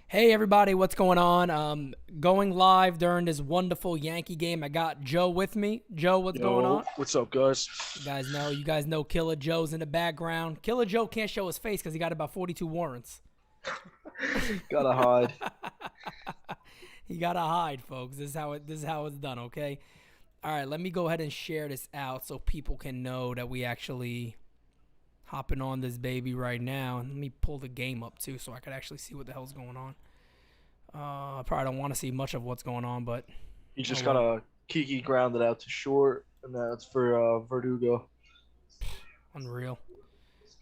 Hey everybody, what's going on? Going live during this wonderful Yankee game. I got Joe with me. Joe, what's going Yo, on? what's up, guys? You guys know Killer Joe's in the background. Killer Joe can't show his face because he got about 42 warrants. Gotta hide. He gotta hide, folks. This is how it's done, okay? All right, let me go ahead and share this out so people can know that we actually hopping on this baby right now. And let me pull the game up too so I could actually see what the hell's going on. I probably don't want to see much of what's going on, but He just well. got a Kiki grounded out to short, and that's for Verdugo. Unreal.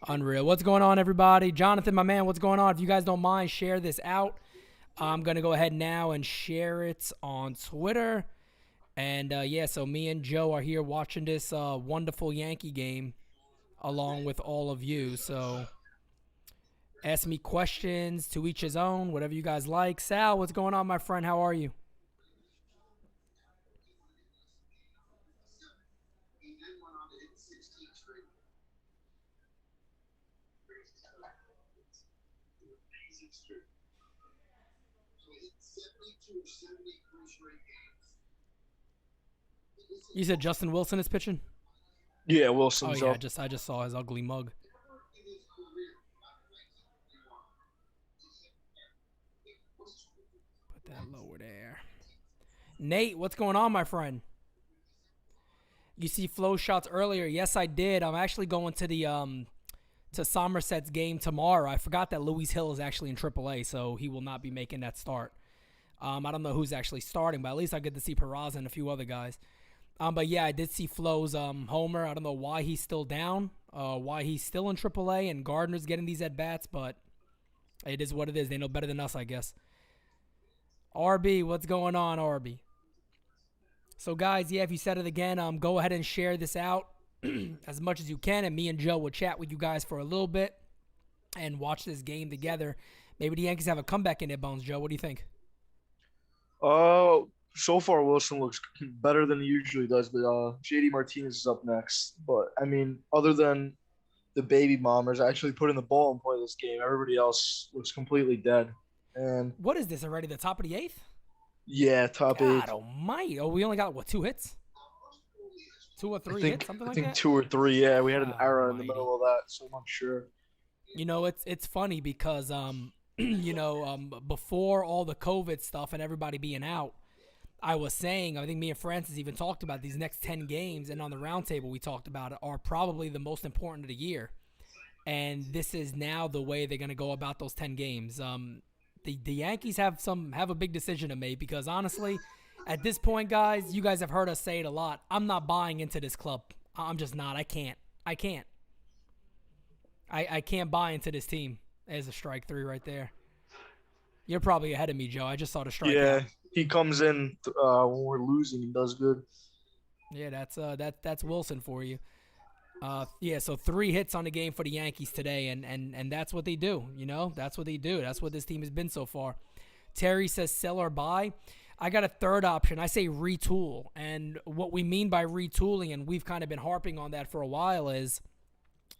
What's going on, everybody? Jonathan, my man, what's going on? If you guys don't mind, share this out. I'm going to go ahead now and share it on Twitter. And, so me and Joe are here watching this wonderful Yankee game along with all of you. So ask me questions, to each his own, whatever you guys like. Sal, what's going on, my friend? How are you? You said Justin Wilson is pitching? Yeah, Oh, Wilson's yeah, up. I just saw his ugly mug. Put that lower there. Nate, what's going on, my friend? You see flow shots earlier? Yes, I did. I'm actually going to the to Somerset's game tomorrow. I forgot that Louis Hill is actually in AAA, so he will not be making that start. I don't know who's actually starting, but at least I get to see Peraza and a few other guys. But yeah, I did see Flo's homer. I don't know why he's still down, why he's still in AAA, and Gardner's getting these at bats, but it is what it is. They know better than us, I guess. RB, what's going on, RB? So, guys, yeah, if you said it again, go ahead and share this out as much as you can, and me and Joe will chat with you guys for a little bit and watch this game together. Maybe the Yankees have a comeback in their bones, Joe. What do you think? So far Wilson looks better than he usually does, but JD Martinez is up next. But I mean, other than the baby bombers actually putting the ball in play this game, everybody else looks completely dead. And What is this already? The top of the eighth? yeah, top God eight. almighty. Oh, we only got, what, 2 hits? 2 or 3 hits, something I like think that? two or three. Yeah, we had an God error in the almighty. middle of that, so I'm not sure. You know, it's funny because, before all the COVID stuff and everybody being out, I was saying, I think me and Francis even talked about these next 10 games, and on the roundtable we talked about it, are probably the most important of the year. And this is now the way they're going to go about those 10 games. The Yankees have a big decision to make because honestly, at this point, guys, you guys have heard us say it a lot. I'm not buying into this club. I'm just not. I can't. I can't buy into this team. There's a strike three right there. You're probably ahead of me, Joe. I just saw the strikeout. Yeah, he comes in when we're losing. He does good. Yeah, that's Wilson for you. So 3 hits on the game for the Yankees today, and that's what they do. You know, that's what they do. That's what this team has been so far. Terry says sell or buy. I got a third option. I say retool. And what we mean by retooling, and we've kind of been harping on that for a while, is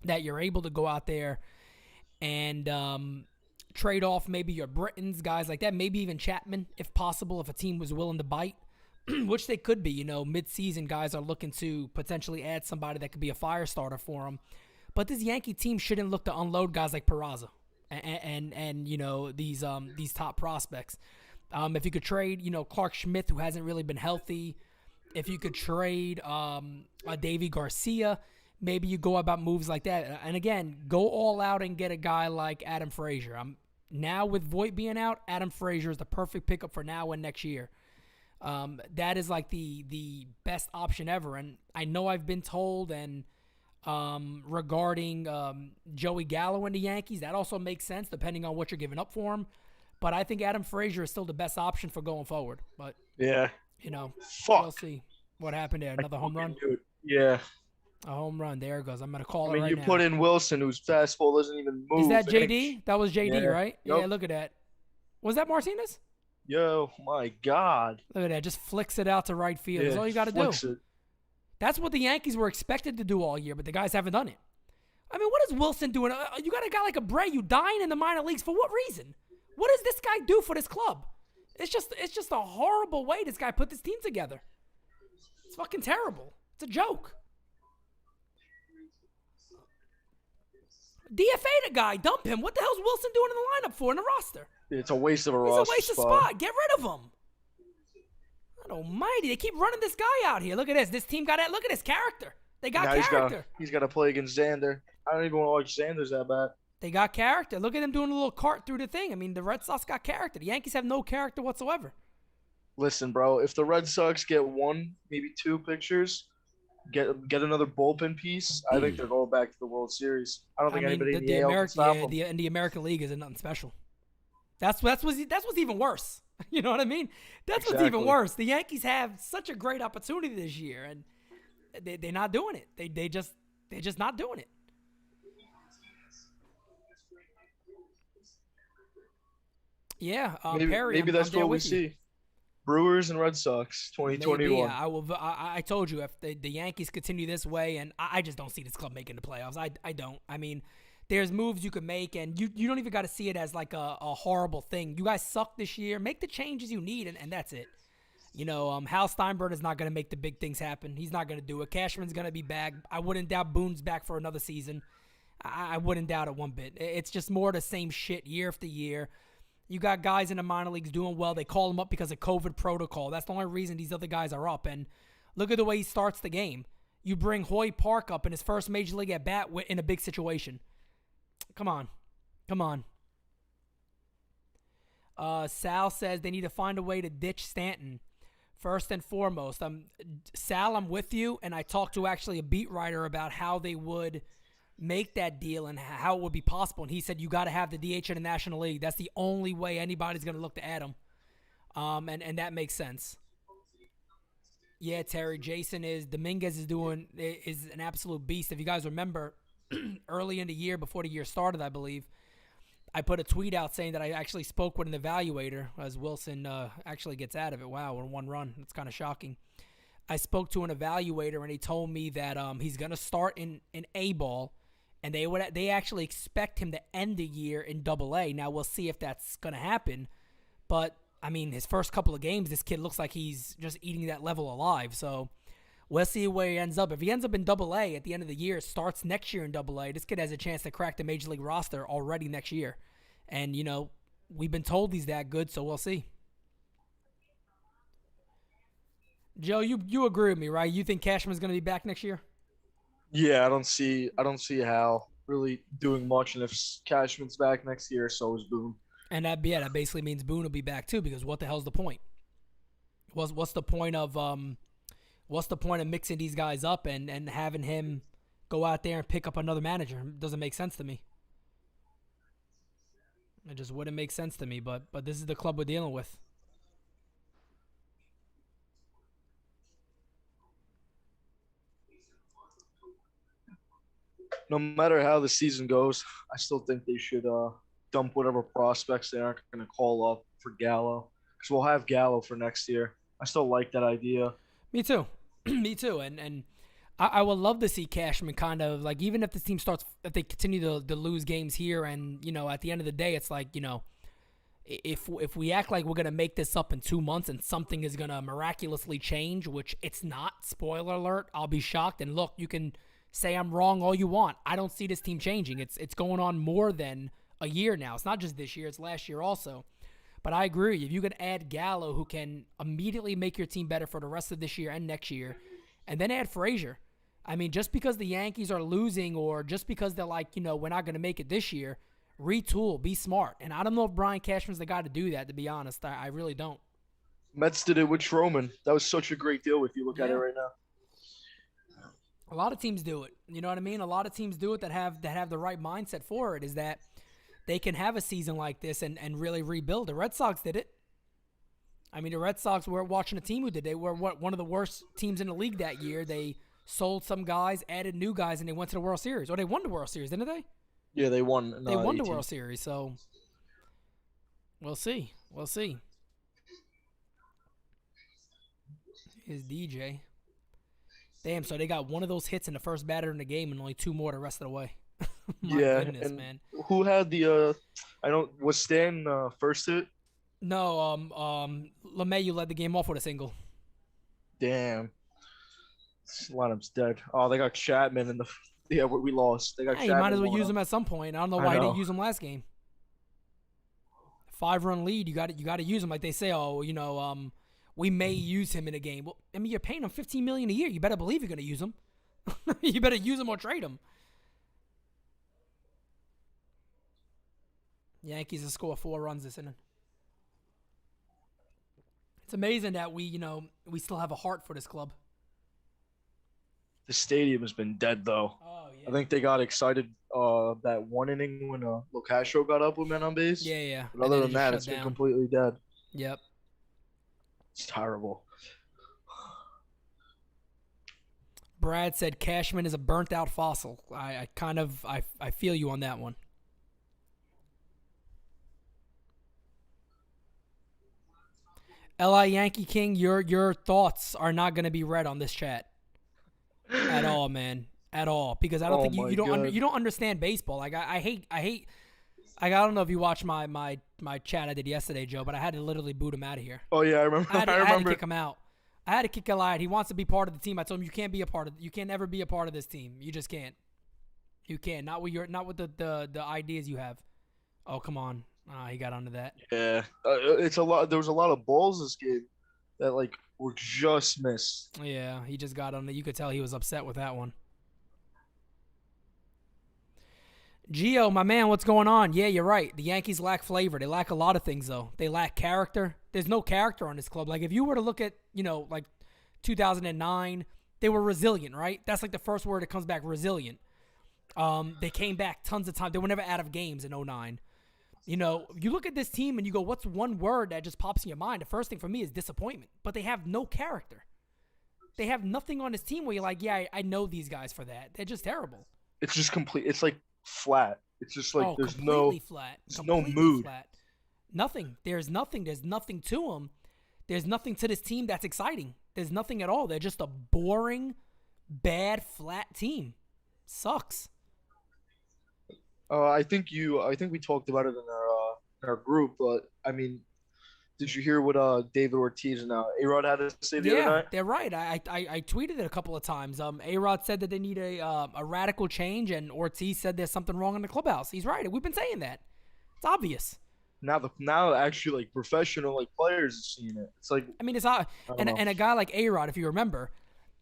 that you're able to go out there and trade off maybe your Britons, guys like that, maybe even Chapman, if possible, if a team was willing to bite, which they could be. You know, mid-season guys are looking to potentially add somebody that could be a fire starter for them. But this Yankee team shouldn't look to unload guys like Peraza and these top prospects. If you could trade, Clark Schmidt, who hasn't really been healthy, if you could trade Davy Garcia, maybe you go about moves like that. And again, go all out and get a guy like Adam Frazier. Now with Voit being out, Adam Frazier is the perfect pickup for now and next year. That is like the best option ever. And I know I've been told, and regarding Joey Gallo and the Yankees, that also makes sense depending on what you're giving up for him. But I think Adam Frazier is still the best option for going forward. But, Yeah. we'll Fuck. see what happened there. Another home run? Dude. Yeah. A home run. There it goes. I'm going to call I it mean, right you now. put in Wilson, whose fastball doesn't even move. Is that and JD? That was JD, Yeah. right? Yep. Yeah, look at that. Was that Martinez? Yo, my God. Look at that. Just flicks it out to right field. That's Yeah, all you got to do. flicks it. That's what the Yankees were expected to do all year, but the guys haven't done it. I mean, what is Wilson doing? You got a guy like Abreu dying in the minor leagues for what reason? What does this guy do for this club? It's just a horrible way this guy put this team together. It's fucking terrible. It's a joke. DFA the guy, dump him. What the hell's Wilson doing in the lineup for in the roster? It's a waste of a He's roster a waste of spot. Get rid of him. God almighty, they keep running this guy out here. Look at this. This team got it. Look at his character. They got Now character. he's got to play against Xander. I don't even want to watch Xander's that bad. They got character. Look at them doing a little cart through the thing. I mean, the Red Sox got character. The Yankees have no character whatsoever. Listen, bro, if the Red Sox get one, maybe two pictures, get another bullpen piece, I think they're going back to the World Series. I don't think anybody in the AL can stop them. In the American League isn't nothing special. That's what's even worse. You know what I mean? That's what's even worse. The Yankees have such a great opportunity this year, and they're not doing it. They're just not doing it. Yeah, Perry. Maybe that's what we see. Brewers and Red Sox, 2021. Maybe, I told you if the Yankees continue this way, and I just don't see this club making the playoffs. I don't. I mean, there's moves you can make, and you don't even got to see it as like a horrible thing. You guys suck this year. Make the changes you need, and that's it. You know, Hal Steinbrenner is not going to make the big things happen. He's not going to do it. Cashman's going to be back. I wouldn't doubt Boone's back for another season. I wouldn't doubt it one bit. It's just more the same shit year after year. You got guys in the minor leagues doing well. They call them up because of COVID protocol. That's the only reason these other guys are up. And look at the way he starts the game. You bring Hoy Park up in his first major league at bat in a big situation. Come on. Sal says they need to find a way to ditch Stanton. First and foremost, Sal, I'm with you. And I talked to actually a beat writer about how they would make that deal and how it would be possible. And he said, you got to have the DH in the National League. That's the only way anybody's going to look to add him. And that makes sense. Yeah, Terry, Dominguez is an absolute beast. If you guys remember, early in the year, before the year started, I believe, I put a tweet out saying that I actually spoke with an evaluator as Wilson actually gets out of it. Wow, in one run. It's kind of shocking. I spoke to an evaluator, and he told me that he's going to start in A-ball, and they actually expect him to end the year in Double-A. Now, we'll see if that's going to happen. But, I mean, his first couple of games, this kid looks like he's just eating that level alive. So, we'll see where he ends up. If he ends up in Double-A at the end of the year, starts next year in Double-A, this kid has a chance to crack the Major League roster already next year. And, you know, we've been told he's that good, so we'll see. Joe, you agree with me, right? You think Cashman's going to be back next year? Yeah, I don't see Hal really doing much, and if Cashman's back next year, so is Boone. And that basically means Boone will be back too, because what the hell's the point? What's the point of mixing these guys up and having him go out there and pick up another manager? It doesn't make sense to me. It just wouldn't make sense to me, but this is the club we're dealing with. No matter how the season goes, I still think they should dump whatever prospects they aren't going to call up for Gallo, because we'll have Gallo for next year. I still like that idea. Me too. Me too. And I would love to see Cashman kind of like, even if this team if they continue to lose games here, and, you know, at the end of the day, it's like, you know, if we act like we're going to make this up in 2 months and something is going to miraculously change, which it's not, spoiler alert, I'll be shocked. And look, you can say I'm wrong all you want. I don't see this team changing. It's going on more than a year now. It's not just this year. It's last year also. But I agree with you. If you can add Gallo, who can immediately make your team better for the rest of this year and next year, and then add Frazier. I mean, just because the Yankees are losing, or just because they're like, you know, we're not going to make it this year, retool, be smart. And I don't know if Brian Cashman's the guy to do that, to be honest. I really don't. Mets did it with Stroman. That was such a great deal if you look at it right now. A lot of teams do it. You know what I mean? A lot of teams do it that have the right mindset for it, is that they can have a season like this and really rebuild. The Red Sox did it. I mean, the Red Sox were watching a team who did. They were one of the worst teams in the league that year. They sold some guys, added new guys, and they went to the World Series. Or they won the World Series, didn't they? Yeah, they won. They won the World Series, so we'll see. We'll see. Is DJ. Damn, so they got one of those hits in the first batter in the game and only two more the rest of the way. My Yeah, goodness, and man. who had the I don't was Stan first hit? No, LeMayu led the game off with a single. Damn. This lineup's dead. Oh, they got Chapman in the yeah, we lost. They got Hey, you might as Chapman well going use up. him at some point. I don't know I why he didn't know. use him last game. 5-run lead, you got to use him like they say. Oh, we may use him in a game. Well, I mean, you're paying him $15 million a year. You better believe you're gonna use him. You better use him or trade him. Yankees will score 4 runs this inning. It's amazing that we still have a heart for this club. The stadium has been dead though. Oh I think they got excited that one inning when Locastro got up with men on base. Yeah, yeah. But other than that, it's been completely dead. Yep. It's terrible. Brad said Cashman is a burnt out fossil. I feel you on that one. Li Yankee King, your thoughts are not going to be read on this chat at all, man, at all. Because I don't think you don't understand baseball. Like I hate. I don't know if you watched my chat I did yesterday, Joe, but I had to literally boot him out of here. Oh yeah, I remember. I had to kick him out. I had to kick him out. He wants to be part of the team. I told him you can't ever be a part of this team. You just can't. You can't. Not with the ideas you have. Oh, come on. He got onto that. Yeah, it's a lot. There was a lot of balls this game that were just missed. Yeah, he just got on it. You could tell he was upset with that one. Gio, my man, what's going on? Yeah, you're right. The Yankees lack flavor. They lack a lot of things, though. They lack character. There's no character on this club. Like, if you were to look at, 2009, they were resilient, right? That's like the first word that comes back, resilient. They came back tons of times. They were never out of games in 2009. You look at this team and you go, what's one word that just pops in your mind? The first thing for me is disappointment. But they have no character. They have nothing on this team where you're like, yeah, I know these guys for that. They're just terrible. It's just complete. It's like flat. It's just like there's flat. no mood. Flat. Nothing. There's nothing. There's nothing to them. There's nothing to this team that's exciting. There's nothing at all. They're just a boring, bad, flat team. Sucks. I think we talked about it in our group, but I mean, did you hear what David Ortiz and A-Rod had to say the other night? They're right. I tweeted it a couple of times. A-Rod said that they need a radical change, and Ortiz said there's something wrong in the clubhouse. He's right. We've been saying that. It's obvious. Now actually professional players are seeing it. It's like, I mean, it's and a guy like A-Rod, if you remember,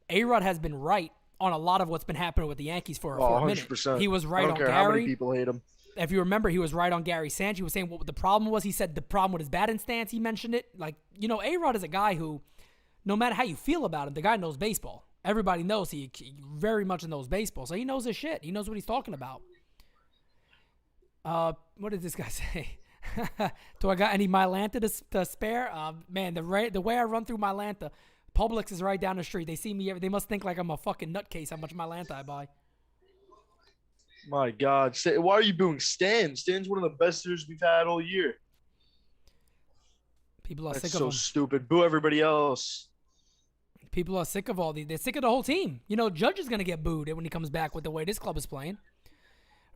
A-Rod has been right on a lot of what's been happening with the Yankees for a minute. 100%. He was right I don't on care Gary. how many people hate him. If you remember, he was right on Gary Sanchez. He was saying what the problem was. He said the problem with his batting stance. He mentioned it. A-Rod is a guy who, no matter how you feel about him, the guy knows baseball. Everybody knows he very much knows baseball. So he knows his shit. He knows what he's talking about. What did this guy say? Do I got any Mylanta to spare? Man, the way I run through Mylanta, Publix is right down the street. They see me. They must think like I'm a fucking nutcase how much Mylanta I buy. My God. Why are you booing Stan? Stan's one of the best hitters we've had all year. People are That's sick of so him. stupid. Boo everybody else. People are sick of all these. They're sick of the whole team. Judge is going to get booed when he comes back with the way this club is playing.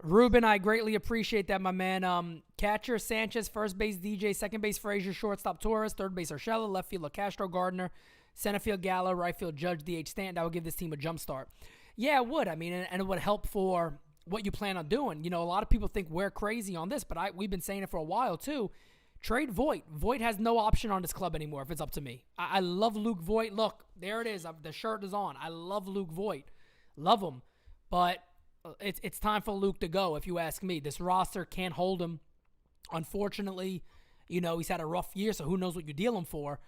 Ruben, I greatly appreciate that, my man. Catcher, Sanchez. First base, DJ. Second base, Frazier. Shortstop, Torres. Third base, Urshela. Left field, Castro, Gardner. Center field, Gallo. Right field, Judge, DH, Stanton. That would give this team a jump start. Yeah, it would. I mean, and it would help for what you plan on doing. A lot of people think we're crazy on this, but we've been saying it for a while, too. Trade Voit. Voit has no option on this club anymore if it's up to me. I love Luke Voit. Look, there it is. The shirt is on. I love Luke Voit. Love him. But it's time for Luke to go, if you ask me. This roster can't hold him. Unfortunately, he's had a rough year, so who knows what you deal him for.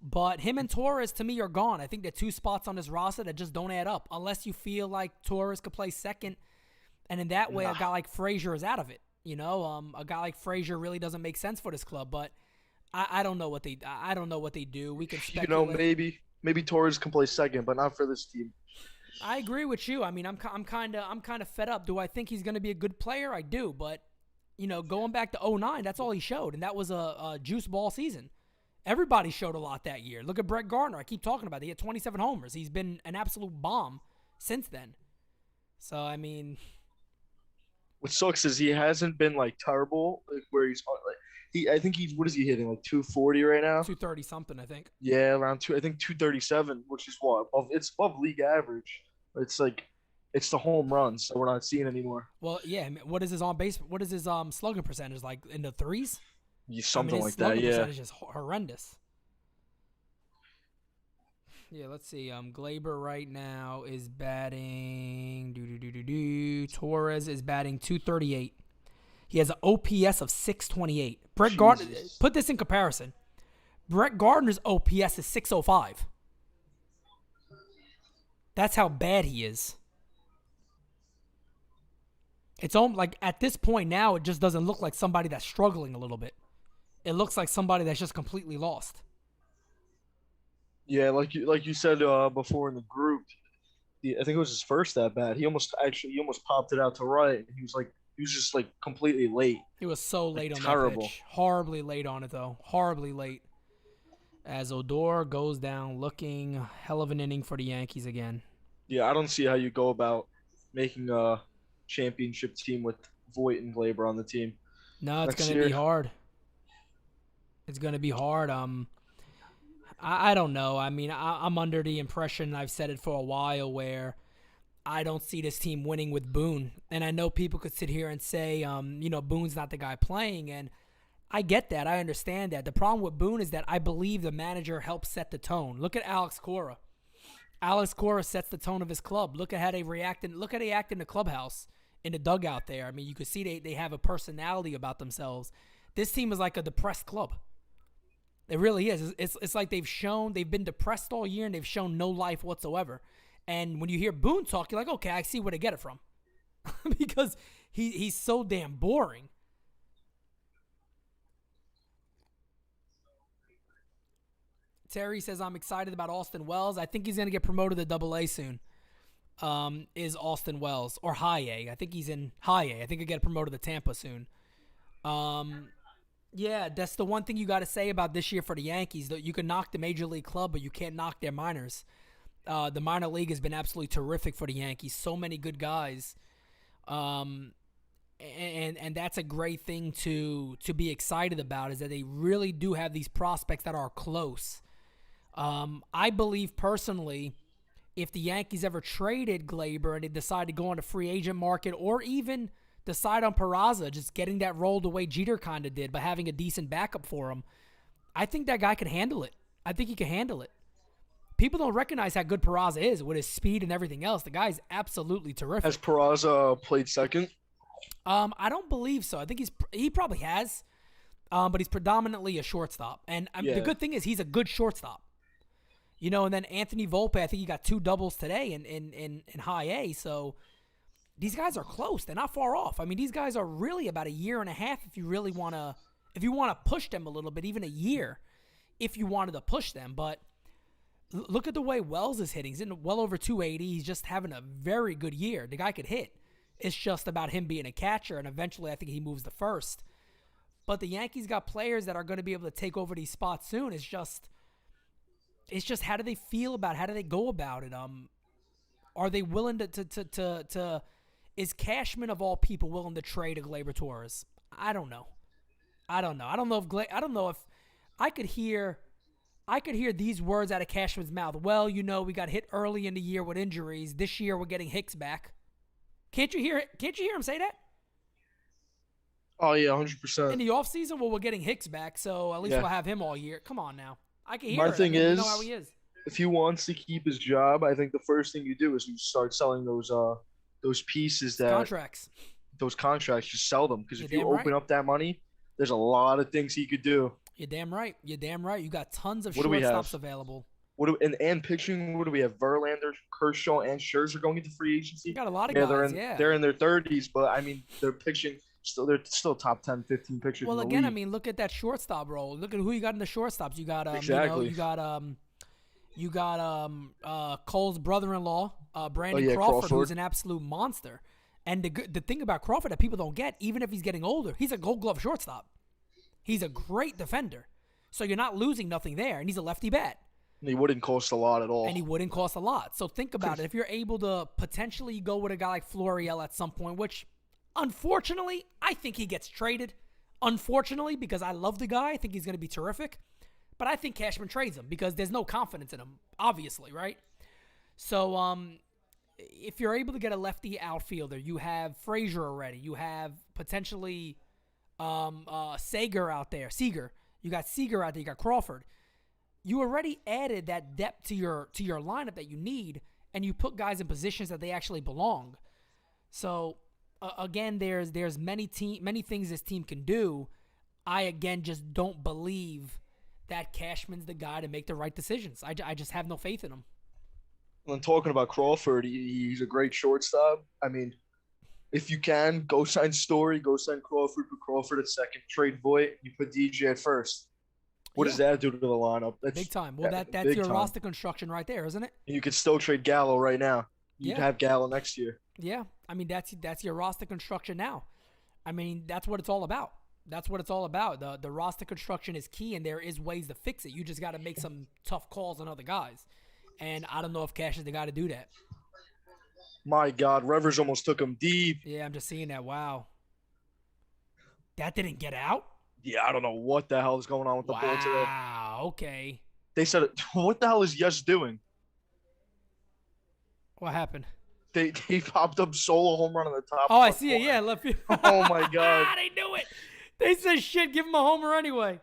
But him and Torres, to me, are gone. I think they're two spots on this roster that just don't add up. Unless you feel like Torres could play second, and in that way, a guy like Frazier is out of it. A guy like Frazier really doesn't make sense for this club. But I don't know what they do. We can speculate. Maybe Torres can play second, but not for this team. I agree with you. I mean, I'm kind of fed up. Do I think he's going to be a good player? I do, but going back to 2009, that's all he showed, and that was a juice ball season. Everybody showed a lot that year. Look at Brett Gardner. I keep talking about it. He had 27 homers. He's been an absolute bomb since then. So, I mean, What sucks is he hasn't been like terrible, like where he's like I think he's what is he hitting like 240 right now? 230 something, I think. Yeah, around two. I think 237, which is what it's above league average. It's like it's the home runs that we're not seeing anymore. Well, yeah. What is his on base? What is his slugging percentage like in the threes? Yeah, I mean, something his like that. slugging Yeah. percentage is horrendous. Yeah, let's see. Glaber right now is batting. Torres is batting 238. He has an OPS of 628. Brett Gardner. Put this in comparison. Brett Gardner's OPS is 605. That's how bad he is. It's almost like at this point now, it just doesn't look like somebody that's struggling a little bit. It looks like somebody that's just completely lost. Yeah, like you said before in the group, I think it was his first at bat. He almost popped it out to right. And he was just like completely late. He was so Like, late on terrible. that pitch. Horribly late on it, though. Horribly late. As Odor goes down looking hell of an inning for the Yankees again. Yeah, I don't see how you go about making a championship team with Voit and Glaber on the team No, it's next going to year. be hard. It's going to be hard. I don't know. I mean, I'm under the impression, and I've said it for a while, where I don't see this team winning with Boone. And I know people could sit here and say, Boone's not the guy playing, and I get that. I understand that. The problem with Boone is that I believe the manager helps set the tone. Look at Alex Cora. Alex Cora sets the tone of his club. Look at how they react. Look how they act in the clubhouse, in the dugout there. I mean, you can see they have a personality about themselves. This team is like a depressed club. It really is. It's like they've been depressed all year and they've shown no life whatsoever. And when you hear Boone talk, you're like, okay, I see where they get it from. Because he's so damn boring. Terry says, I'm excited about Austin Wells. I think he's going to get promoted to Double A soon. Is Austin Wells. Or High A. I think he's in High A. I think he'll get promoted to Tampa soon. Yeah, that's the one thing you got to say about this year for the Yankees. That you can knock the major league club, but you can't knock their minors. The minor league has been absolutely terrific for the Yankees. So many good guys. And that's a great thing to be excited about, is that they really do have these prospects that are close. I believe personally, if the Yankees ever traded Glaber and they decide to go on the free agent market, or even decide on Peraza, just getting that role the way Jeter kind of did, but having a decent backup for him, I think that guy can handle it. I think he can handle it. People don't recognize how good Peraza is with his speed and everything else. The guy's absolutely terrific. Has Peraza played second? I don't believe so. I think he probably has, but he's predominantly a shortstop. And the good thing is he's a good shortstop. And then Anthony Volpe, I think he got 2 doubles today in High A. So these guys are close. They're not far off. I mean, these guys are really about a year and a half if you really want to push them a little bit, even a year if you wanted to push them. But look at the way Wells is hitting. He's in well over 280. He's just having a very good year. The guy could hit. It's just about him being a catcher, and eventually I think he moves to first. But the Yankees got players that are going to be able to take over these spots soon. It's just how do they feel about it? How do they go about it? Are they willing to is Cashman of all people willing to trade a Gleyber Torres? I don't know. I don't know if I could hear these words out of Cashman's mouth. Well, we got hit early in the year with injuries. This year we're getting Hicks back. Can't you hear him say that? Oh yeah, 100%. In the offseason, well, we're getting Hicks back, so at least we'll have him all year. Come on now. I can hear My it. thing you is, know how he is. if he wants to keep his job, I think the first thing you do is you start selling those pieces Contracts. those contracts. Just sell them, because if you damn open right. up that money, there's a lot of things he could do. You're damn right. You got tons of What do we have? shortstops available. And pitching, what do we have? Verlander, Kershaw, and Scherzer going into free agency. You got a lot of guys, They're in their 30s, but I mean, they're pitching. They're still top 10, 15 pitchers. Well, in the again, league. I mean, look at that shortstop role. Look at who you got in the shortstops. You got Exactly. you got Cole's brother-in-law, Brandon Crawford, who's an absolute monster. And the thing about Crawford that people don't get, even if he's getting older, he's a Gold Glove shortstop. He's a great defender. So you're not losing nothing there, and he's a lefty bat. And he wouldn't cost a lot at all. And he wouldn't cost a lot. So think about it. If you're able to potentially go with a guy like Florial at some point, which unfortunately, I think he gets traded. Unfortunately, because I love the guy. I think he's going to be terrific. But I think Cashman trades him because there's no confidence in him, obviously, right? So if you're able to get a lefty outfielder, you have Frazier already. You have potentially Seager out there. You got Seager out there. You got Crawford. You already added that depth to your lineup that you need, and you put guys in positions that they actually belong. So again, there's many things this team can do. I again just don't believe that Cashman's the guy to make the right decisions. I just have no faith in him. When talking about Crawford, he's a great shortstop. I mean, if you can, go sign Story, go sign Crawford, put Crawford at second, trade Voit, you put DJ at first. What does that do to the lineup? That's big time. Well, that's your roster construction right there, isn't it? You could still trade Gallo right now. You'd have Gallo next year. Yeah, I mean that's your roster construction now. I mean that's what it's all about. That's what it's all about. The roster construction is key, and there is ways to fix it. You just got to make some tough calls on other guys, and I don't know if Cash is the guy to do that. My God, Revers almost took him deep. Yeah, I'm just seeing that. Wow, that didn't get out. Yeah, I don't know what the hell is going on with the ball today. Wow, okay. They said, what the hell is Yes doing? What happened? They popped up solo home run on the top. Oh, I see it. Yeah, left field. Oh, my God. They knew it. They said, shit, give him a homer anyway.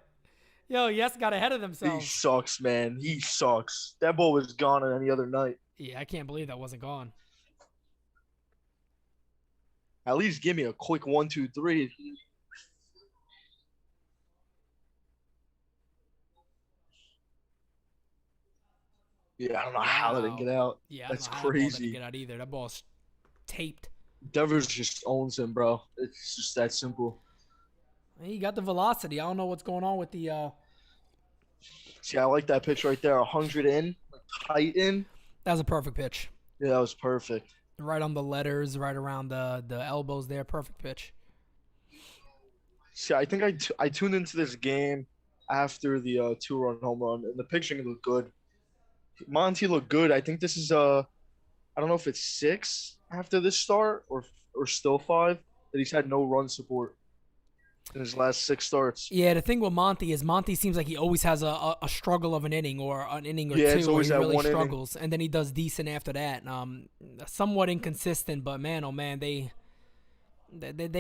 Yo, Yes got ahead of themselves. He sucks, man. He sucks. That ball was gone on any other night. Yeah, I can't believe that wasn't gone. At least give me a quick 1, 2, 3. Yeah, I don't know how that didn't get out. Yeah, that's crazy. That ball didn't get out either. That ball's taped. Devers just owns him, bro. It's just that simple. He got the velocity. I don't know what's going on with the. See, I like that pitch right there. 100 in, tight in. That was a perfect pitch. Yeah, that was perfect. Right on the letters, right around the elbows there. Perfect pitch. See, I think I tuned into this game after the 2-run home run, and the pitching looked good. Monty looked good. I think this is I don't know if it's 6 after this start or still 5 that he's had no run support in his last 6 starts. Yeah, the thing with Monty is Monty seems like he always has a struggle of an inning or an inning or two it's always where he that really one struggles, and then he does decent after that. Somewhat inconsistent, but man, oh man, they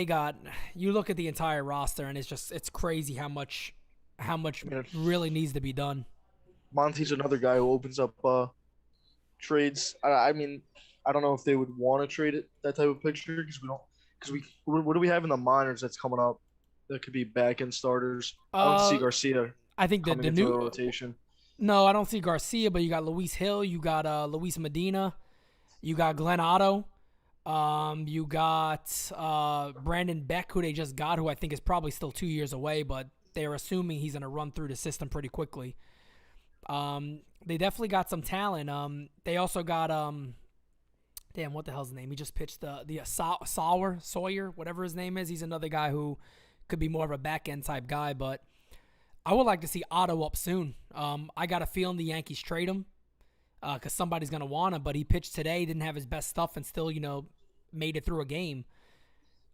got. You look at the entire roster, and it's crazy how much really needs to be done. Monty's another guy who opens up trades. I mean, I don't know if they would want to trade it that type of picture because what do we have in the minors that's coming up that could be back end starters? I don't see Garcia. I think the new rotation. No, I don't see Garcia, but you got Luis Hill, you got Luis Medina, you got Glenn Otto, you got Brandon Beck, who they just got, who I think is probably still 2 years away, but they're assuming he's going to run through the system pretty quickly. They definitely got some talent. They also got damn, what the hell's his name? He just pitched the Sawyer, whatever his name is. He's another guy who could be more of a back end type guy, but I would like to see Otto up soon. I got a feeling the Yankees trade him because somebody's gonna want him. But he pitched today, didn't have his best stuff, and still made it through a game.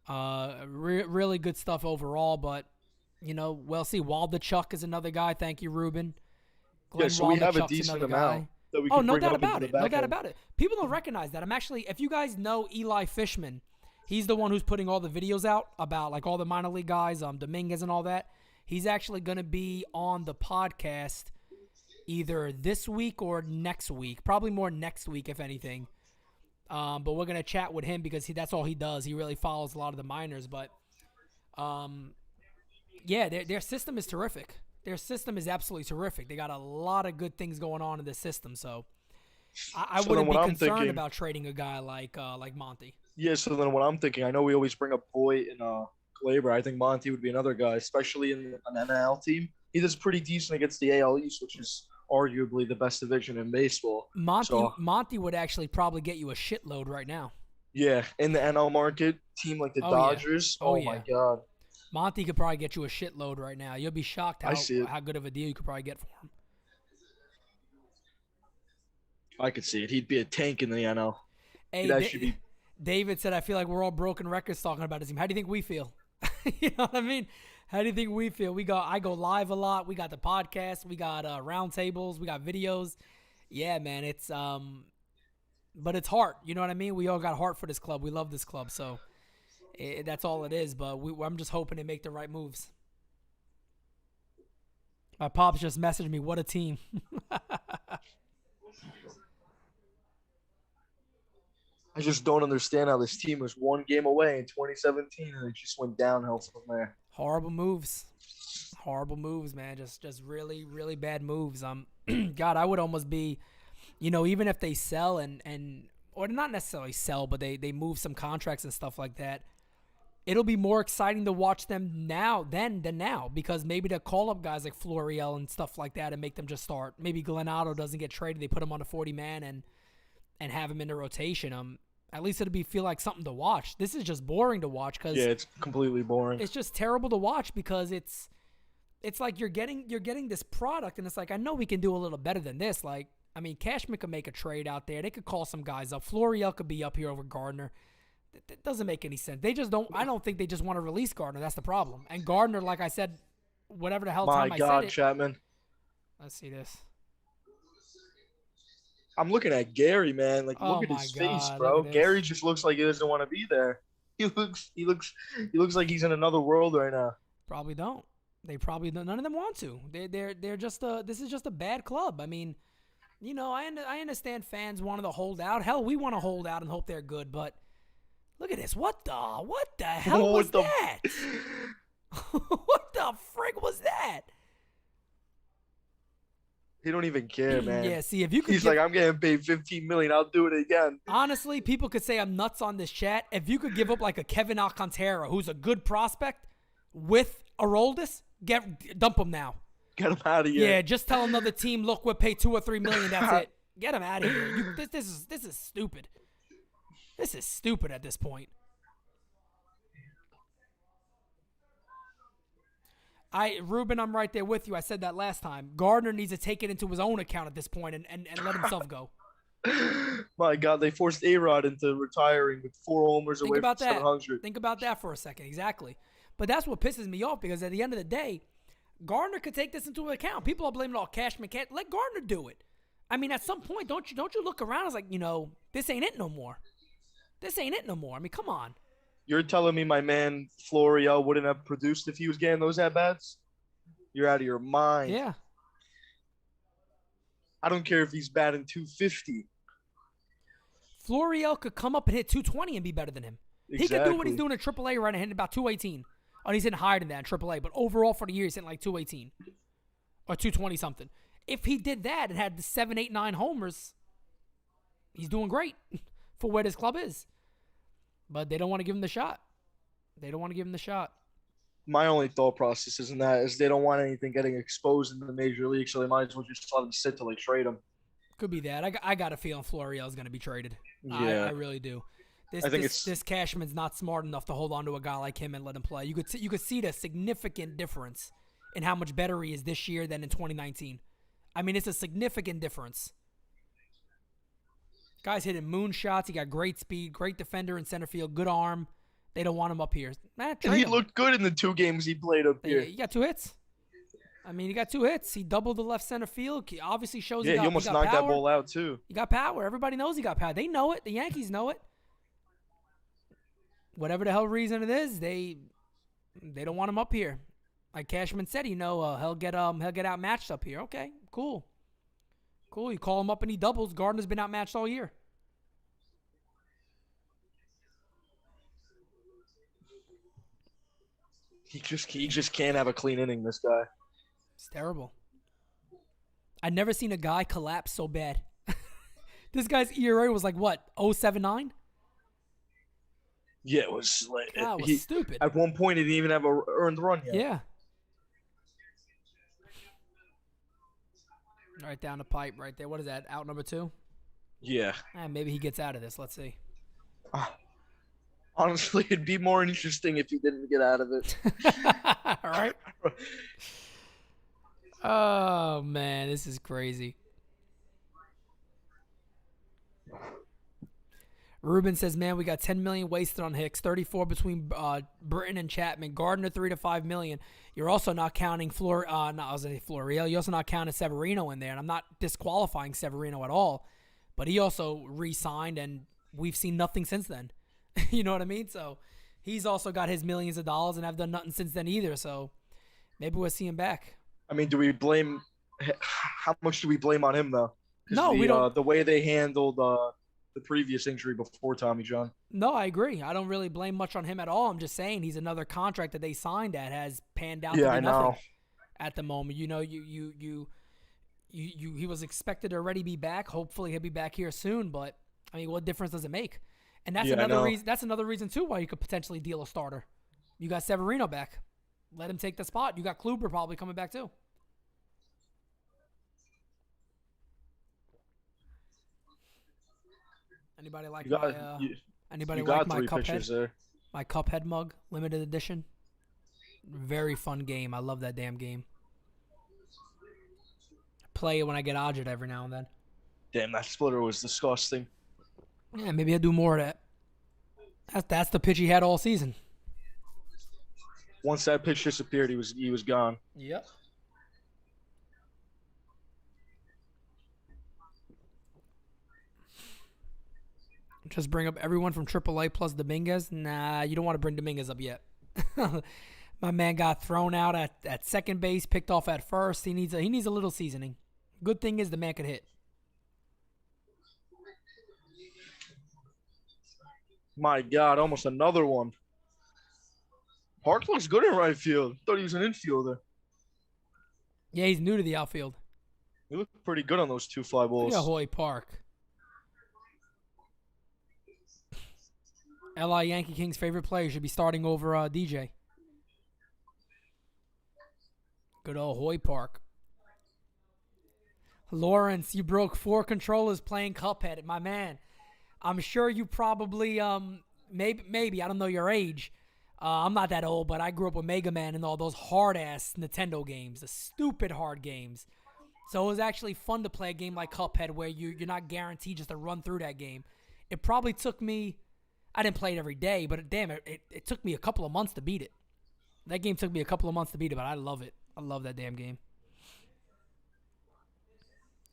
Really good stuff overall, but we'll see. Waldachuk is another guy. Thank you, Ruben. Yeah, so we have a decent amount that we can no bring doubt up about into it. the No back doubt end. about it. People don't recognize that. If you guys know Eli Fishman, he's the one who's putting all the videos out about like all the minor league guys, Dominguez and all that. He's actually going to be on the podcast either this week or next week. Probably more next week, if anything. But we're going to chat with him because that's all he does. He really follows a lot of the minors. But, yeah, their system is terrific. Their system is absolutely terrific. They got a lot of good things going on in this system. So I wouldn't be concerned about trading a guy like Monty. Yeah, so then what I'm thinking, I know we always bring up Voit and Glaber. I think Monty would be another guy, especially in an NL team. He does pretty decent against the AL East, which is arguably the best division in baseball. Monty would actually probably get you a shitload right now. Yeah, in the NL market, team like the Dodgers. Yeah. My God. Monty could probably get you a shitload right now. You'll be shocked I see it. how good of a deal you could probably get for him. I could see it. He'd be a tank in the NL. Hey, He'd actually be. David said, I feel like we're all broken records talking about his team. How do you think we feel? You know what I mean? How do you think we feel? I go live a lot. We got the podcast. We got roundtables. We got videos. Yeah, man. It's but it's heart. You know what I mean? We all got heart for this club. We love this club. So that's all it is. But I'm just hoping to make the right moves. My pops just messaged me. What a team. I just don't understand how this team was one game away in 2017 and it just went downhill from there. Horrible moves, man. Just really, really bad moves. God, I would almost be, even if they sell or not necessarily sell, but they move some contracts and stuff like that. It'll be more exciting to watch them now than now because maybe they'll call up guys like Florial and stuff like that and make them just start. Maybe Glenn Otto doesn't get traded. They put him on a 40-man and have him in the rotation. At least it'll feel like something to watch. This is just boring to watch because it's completely boring. It's just terrible to watch because it's like you're getting this product and it's like I know we can do a little better than this. Like Cashman could make a trade out there. They could call some guys up. Florial could be up here over Gardner. It doesn't make any sense. They just don't. I don't think they just want to release Gardner. That's the problem. And Gardner, like I said, whatever the hell time I said it. My God, Chapman. Let's see this. I'm looking at Gary, man. Like, look at his face, bro. Gary just looks like he doesn't want to be there. He looks like he's in another world right now. Probably don't. They probably don't. None of them want to. They're just this is just a bad club. I understand fans wanted to hold out. Hell, we want to hold out and hope they're good. But look at this. What the hell was that? What the frick was that? He don't even care, man. Yeah, see, if you could He's like, I'm getting paid $15 million. I'll do it again. Honestly, people could say I'm nuts on this chat. If you could give up like a Kevin Alcantara, who's a good prospect, with Aroldis, dump him now. Get him out of here. Yeah, just tell another team, look, we'll pay $2 or $3 million. That's it. Get him out of here. This is stupid. This is stupid at this point. Ruben, I'm right there with you. I said that last time. Gardner needs to take it into his own account at this point and let himself go. My God, they forced A-Rod into retiring with 4 homers away from 700. Think about that for a second. Exactly. But that's what pisses me off because at the end of the day, Gardner could take this into account. People are blaming all Cashman. Let Gardner do it. At some point, don't you look around? It's like, this ain't it no more. This ain't it no more. Come on. You're telling me my man Florial wouldn't have produced if he was getting those at-bats? You're out of your mind. Yeah. I don't care if he's batting 250. Florial could come up and hit 220 and be better than him. Exactly. He could do what he's doing in AAA right now, hitting about 218. Oh, he's hitting higher than that in AAA, but overall for the year, he's hitting like 218 or 220 something. If he did that and had the 7, 8, 9 homers, he's doing great for where this club is. But they don't want to give him the shot. My only thought process is they don't want anything getting exposed in the major league, so they might as well just let him sit till they trade him. Could be that. I got a feeling Florial is going to be traded. Yeah. I really do. This Cashman's not smart enough to hold on to a guy like him and let him play. You could see the significant difference in how much better he is this year than in 2019. It's a significant difference. Guy's hitting moonshots. He got great speed, great defender in center field, good arm. They don't want him up here. And he looked good in the 2 games he played up here. He got 2 hits. He got 2 hits. He doubled the left center field. He obviously shows he almost knocked power. That ball out, too. He got power. Everybody knows he got power. They know it. The Yankees know it. Whatever the hell reason it is, they don't want him up here. Like Cashman said, he'll get outmatched up here. Okay, cool. You call him up and he doubles. Gardner's been outmatched all year. He just can't have a clean inning, this guy. It's terrible. I've never seen a guy collapse so bad. This guy's ERA was like, what, 0.79? Yeah, it was like... God, it was stupid. At one point, he didn't even have an earned run yet. Yeah. Right down the pipe right there. What is that, out number 2? Yeah. Maybe he gets out of this. Let's see. Honestly, it'd be more interesting if he didn't get out of it. All right. Oh man, this is crazy. Ruben says, "Man, we got 10 million wasted on Hicks, 34 between Britton and Chapman, Gardner 3 to 5 million. You're also not counting Florial. You're also not counting Severino in there, and I'm not disqualifying Severino at all, but he also re-signed, and we've seen nothing since then. You know what I mean? So he's also got his millions of dollars, and I've done nothing since then either. So maybe we'll see him back. I mean, do we blame? How much do we blame on him though? No, we don't. The way they handled the previous injury before Tommy John. No, I agree. I don't really blame much on him at all. I'm just saying he's another contract that they signed that has panned out to be I nothing know. at the moment. You know, he was expected to already be back. Hopefully he'll be back here soon, but I mean, what difference does it make? And that's another reason. That's another reason too why you could potentially deal a starter. You got Severino back. Let him take the spot. You got Kluber probably coming back too. Anybody like anybody like my Cuphead? There. My Cuphead mug, limited edition. Very fun game. I love that damn game. Play it when I get Ajit every now and then. Damn, that splitter was disgusting. Yeah, maybe I'll do more of that. That's the pitch he had all season. Once that pitch disappeared, he was gone. Yep. Just bring up everyone from AAA plus Dominguez. Nah, you don't want to bring Dominguez up yet. My man got thrown out at second base, picked off at first. He needs a little seasoning. Good thing is the man could hit. My God, almost another one. Park looks good in right field. Thought he was an infielder. Yeah, he's new to the outfield. He looked pretty good on those two fly balls. Look at Hoy Park. LI Yankee King's favorite player should be starting over DJ. Good old Hoy Park. Lawrence, you broke 4 controllers playing Cuphead. My man, I'm sure you probably, maybe, I don't know your age. I'm not that old, but I grew up with Mega Man and all those hard-ass Nintendo games, the stupid hard games. So it was actually fun to play a game like Cuphead where you're not guaranteed just to run through that game. It probably took me, I didn't play it every day, but damn it took me a couple of months to beat it. That game took me a couple of months to beat it, but I love it. I love that damn game.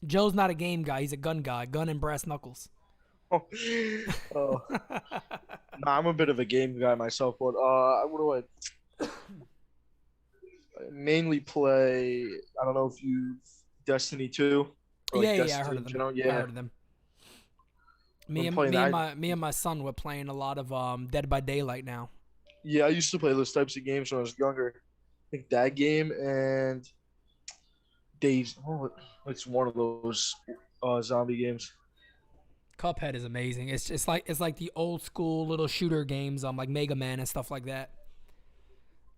Joe's not a game guy. He's a gun guy. Gun and brass knuckles. Oh. Nah, I'm a bit of a game guy myself, but what do I mainly play? I don't know if you Destiny 2. Or yeah, I heard of them. Yeah, I heard of them. Me and my son were playing a lot of Dead by Daylight now. Yeah, I used to play those types of games when I was younger. I think that game and Days. Oh, it's one of those zombie games. Cuphead is amazing. It's like the old school little shooter games, like Mega Man and stuff like that.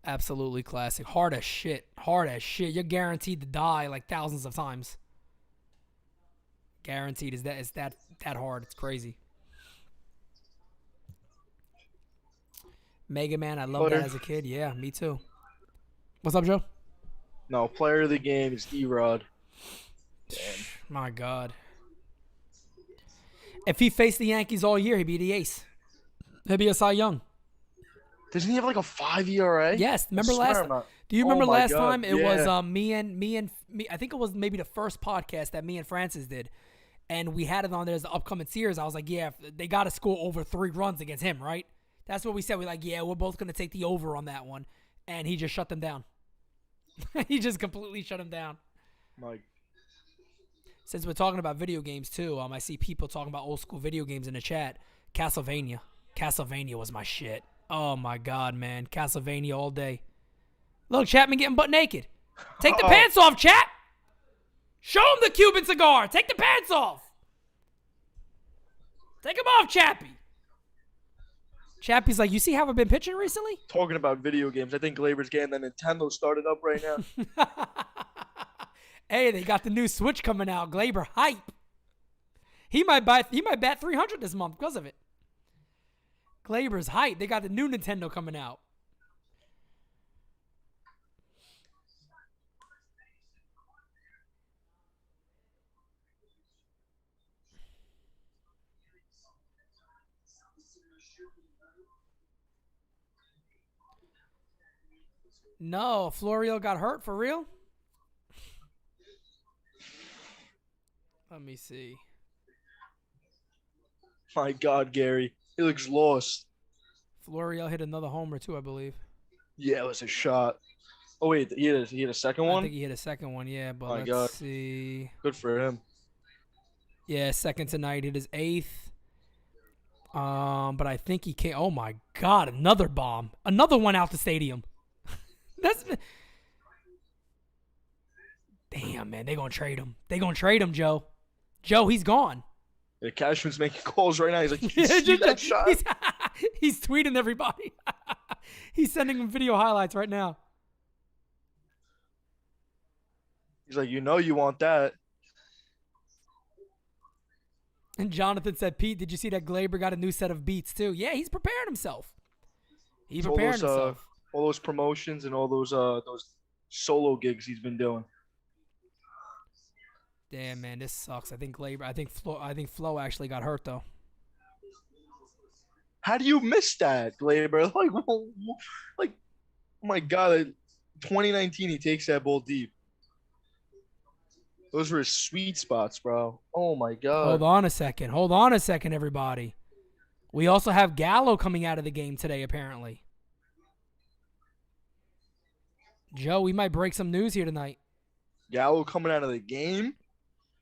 Absolutely classic. Hard as shit. You're guaranteed to die like thousands of times. Guaranteed. Is that hard? It's crazy. Mega Man, I loved that as a kid. Yeah, me too. What's up, Joe? No, player of the game is Erod. My God. If he faced the Yankees all year, he'd be the ace. He'd be a Cy Young. Doesn't he have like a 5 ERA? Yes. Remember do you remember last time? It was me and I think it was maybe the first podcast that me and Francis did. And we had it on there as the upcoming series. I was like, yeah, they got to score over 3 runs against him, right? That's what we said. We're like, yeah, we're both going to take the over on that one. And he just shut them down. He just completely shut him down. Mike. Since we're talking about video games, too, I see people talking about old school video games in the chat. Castlevania. Castlevania was my shit. Oh, my God, man. Castlevania all day. Look, Chapman getting butt naked. Take the pants off, Chap. Show him the Cuban cigar. Take the pants off. Take them off, Chappie. Chappie's like, you see how I've been pitching recently? Talking about video games, I think Glaber's getting the Nintendo started up right now. Hey, they got the new Switch coming out. Glaber hype. He might bat 300 this month because of it. Glaber's hype. They got the new Nintendo coming out. No, Florio got hurt for real? Let me see. My God, Gary. He looks lost. Florio hit another homer too, I believe. Yeah, it was a shot. Oh, wait. He hit a second I one? think he hit a second one, yeah, but My let's God. see. Good for him. Yeah, second tonight. Hit his 8th. But I think he can't. Oh my God, another bomb. Another one out the stadium. That's. Damn, man. They're going to trade him. They're going to trade him, Joe. Joe, he's gone. Yeah, Cashman's making calls right now. He's like, you see that shot? He's tweeting everybody. He's sending them video highlights right now. He's like, you know you want that. And Jonathan said, Pete, did you see that Glaber got a new set of beats too? Yeah, he's preparing himself. He's preparing himself. All those promotions and all those solo gigs he's been doing. Damn, man, this sucks. I think Glaber. I think Flo actually got hurt though. How do you miss that, Glaber? Like, oh my God, 2019 he takes that ball deep. Those were his sweet spots, bro. Oh my God. Hold on a second, everybody. We also have Gallo coming out of the game today, apparently. Joe, we might break some news here tonight. Gallo coming out of the game?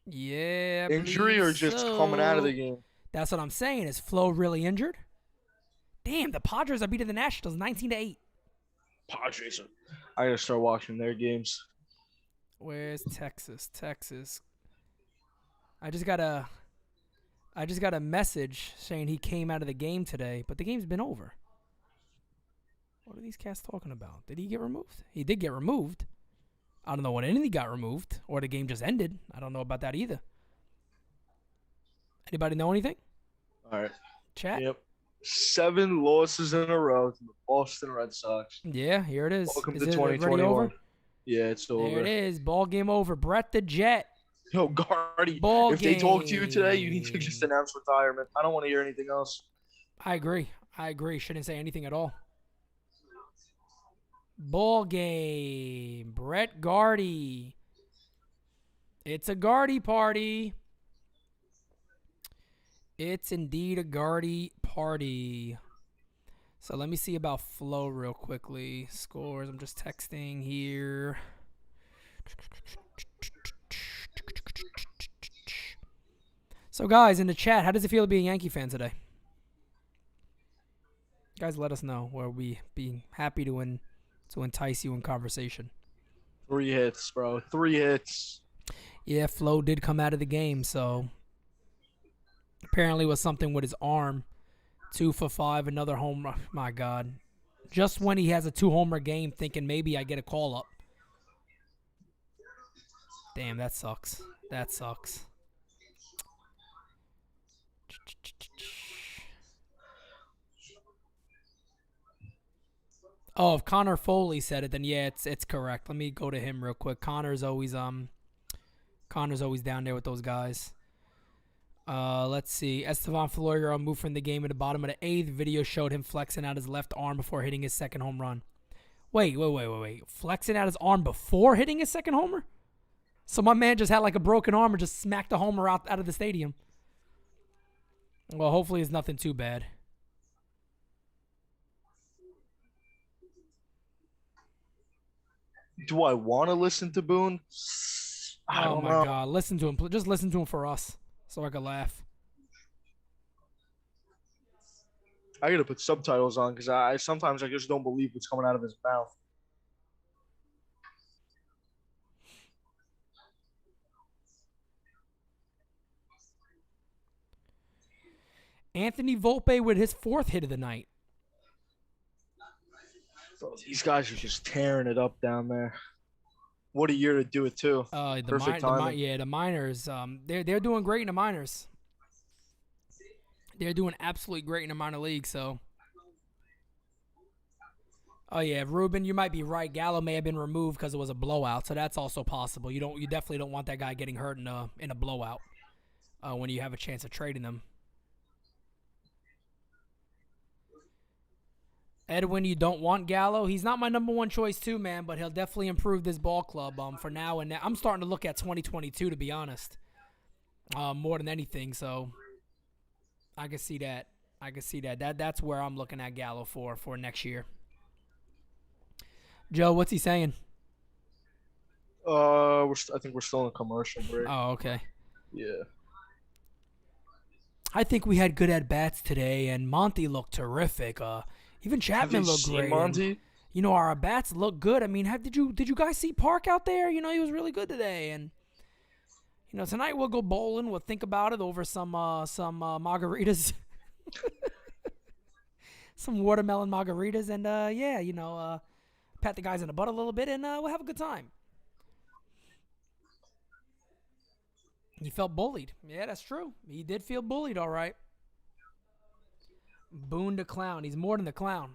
Yeah. Injury or just coming out of the game? That's what I'm saying. Is Flo really injured? Damn, the Padres are beating the Nationals 19-8. Padres. I gotta start watching their games. Where's Texas? I just got a message saying he came out of the game today, but the game's been over. What are these cats talking about? Did he get removed? He did get removed. I don't know when anything got removed or the game just ended. I don't know about that either. Anybody know anything? All right. Chat? Yep. 7 losses in a row to the Boston Red Sox. Yeah, here it is. Welcome is to it already 2021. over? Yeah, it's over. There it is. Ball game over. Brett the Jet. Yo, Gardy, Ball if they talk to you today, you game. need to just announce retirement. I don't want to hear anything else. I agree. Shouldn't say anything at all. Ball game. Brett Gardy. It's a Gardy party. It's indeed a Gardy party. So let me see about Flo real quickly. Scores. I'm just texting here. So guys, in the chat, how does it feel to be a Yankee fan today? Guys, let us know. We'll be happy to entice you in conversation. 3 hits, bro. 3 hits. Yeah, Flo did come out of the game, so apparently it was something with his arm. 2 for 5, another home run. My God. Just when he has a 2-homer game, thinking maybe I get a call up. Damn, that sucks. Oh, if Connor Foley said it, then yeah, it's correct. Let me go to him real quick. Connor's always down there with those guys. Let's see. Estevan Florial moved from the game at the bottom of the 8th. Video showed him flexing out his left arm before hitting his second home run. Wait. Flexing out his arm before hitting his second homer? So my man just had like a broken arm and just smacked the homer out of the stadium. Well, hopefully it's nothing too bad. Do I want to listen to Boone? I don't know. Oh my God. Listen to him. Just listen to him for us so I could laugh. I got to put subtitles on because I sometimes just don't believe what's coming out of his mouth. Anthony Volpe with his 4th hit of the night. Bro, these guys are just tearing it up down there. What a year to do it too. Perfect timing. The minors. They're doing great in the minors. They're doing absolutely great in the minor league. So Oh yeah, Ruben, you might be right. Gallo may have been removed because it was a blowout, so that's also possible. You definitely don't want that guy getting hurt in a blowout when you have a chance of trading them. Edwin, you don't want Gallo. He's not my number one choice too, man, but he'll definitely improve this ball club. For now and now, I'm starting to look at 2022 to be honest, more than anything. So I can see that. That's where I'm looking at Gallo for next year. Joe, what's he saying? I think we're still in a commercial break. Oh, okay. Yeah. I think we had good at bats today, and Monty looked terrific. Even Chapman looked great. Monty? And, our bats look good. I mean, did you guys see Park out there? He was really good today. And tonight we'll go bowling. We'll think about it over some margaritas, some watermelon margaritas, and pat the guys in the butt a little bit, and we'll have a good time. He felt bullied. Yeah, that's true. He did feel bullied, all right. Boone the clown. He's more than the clown.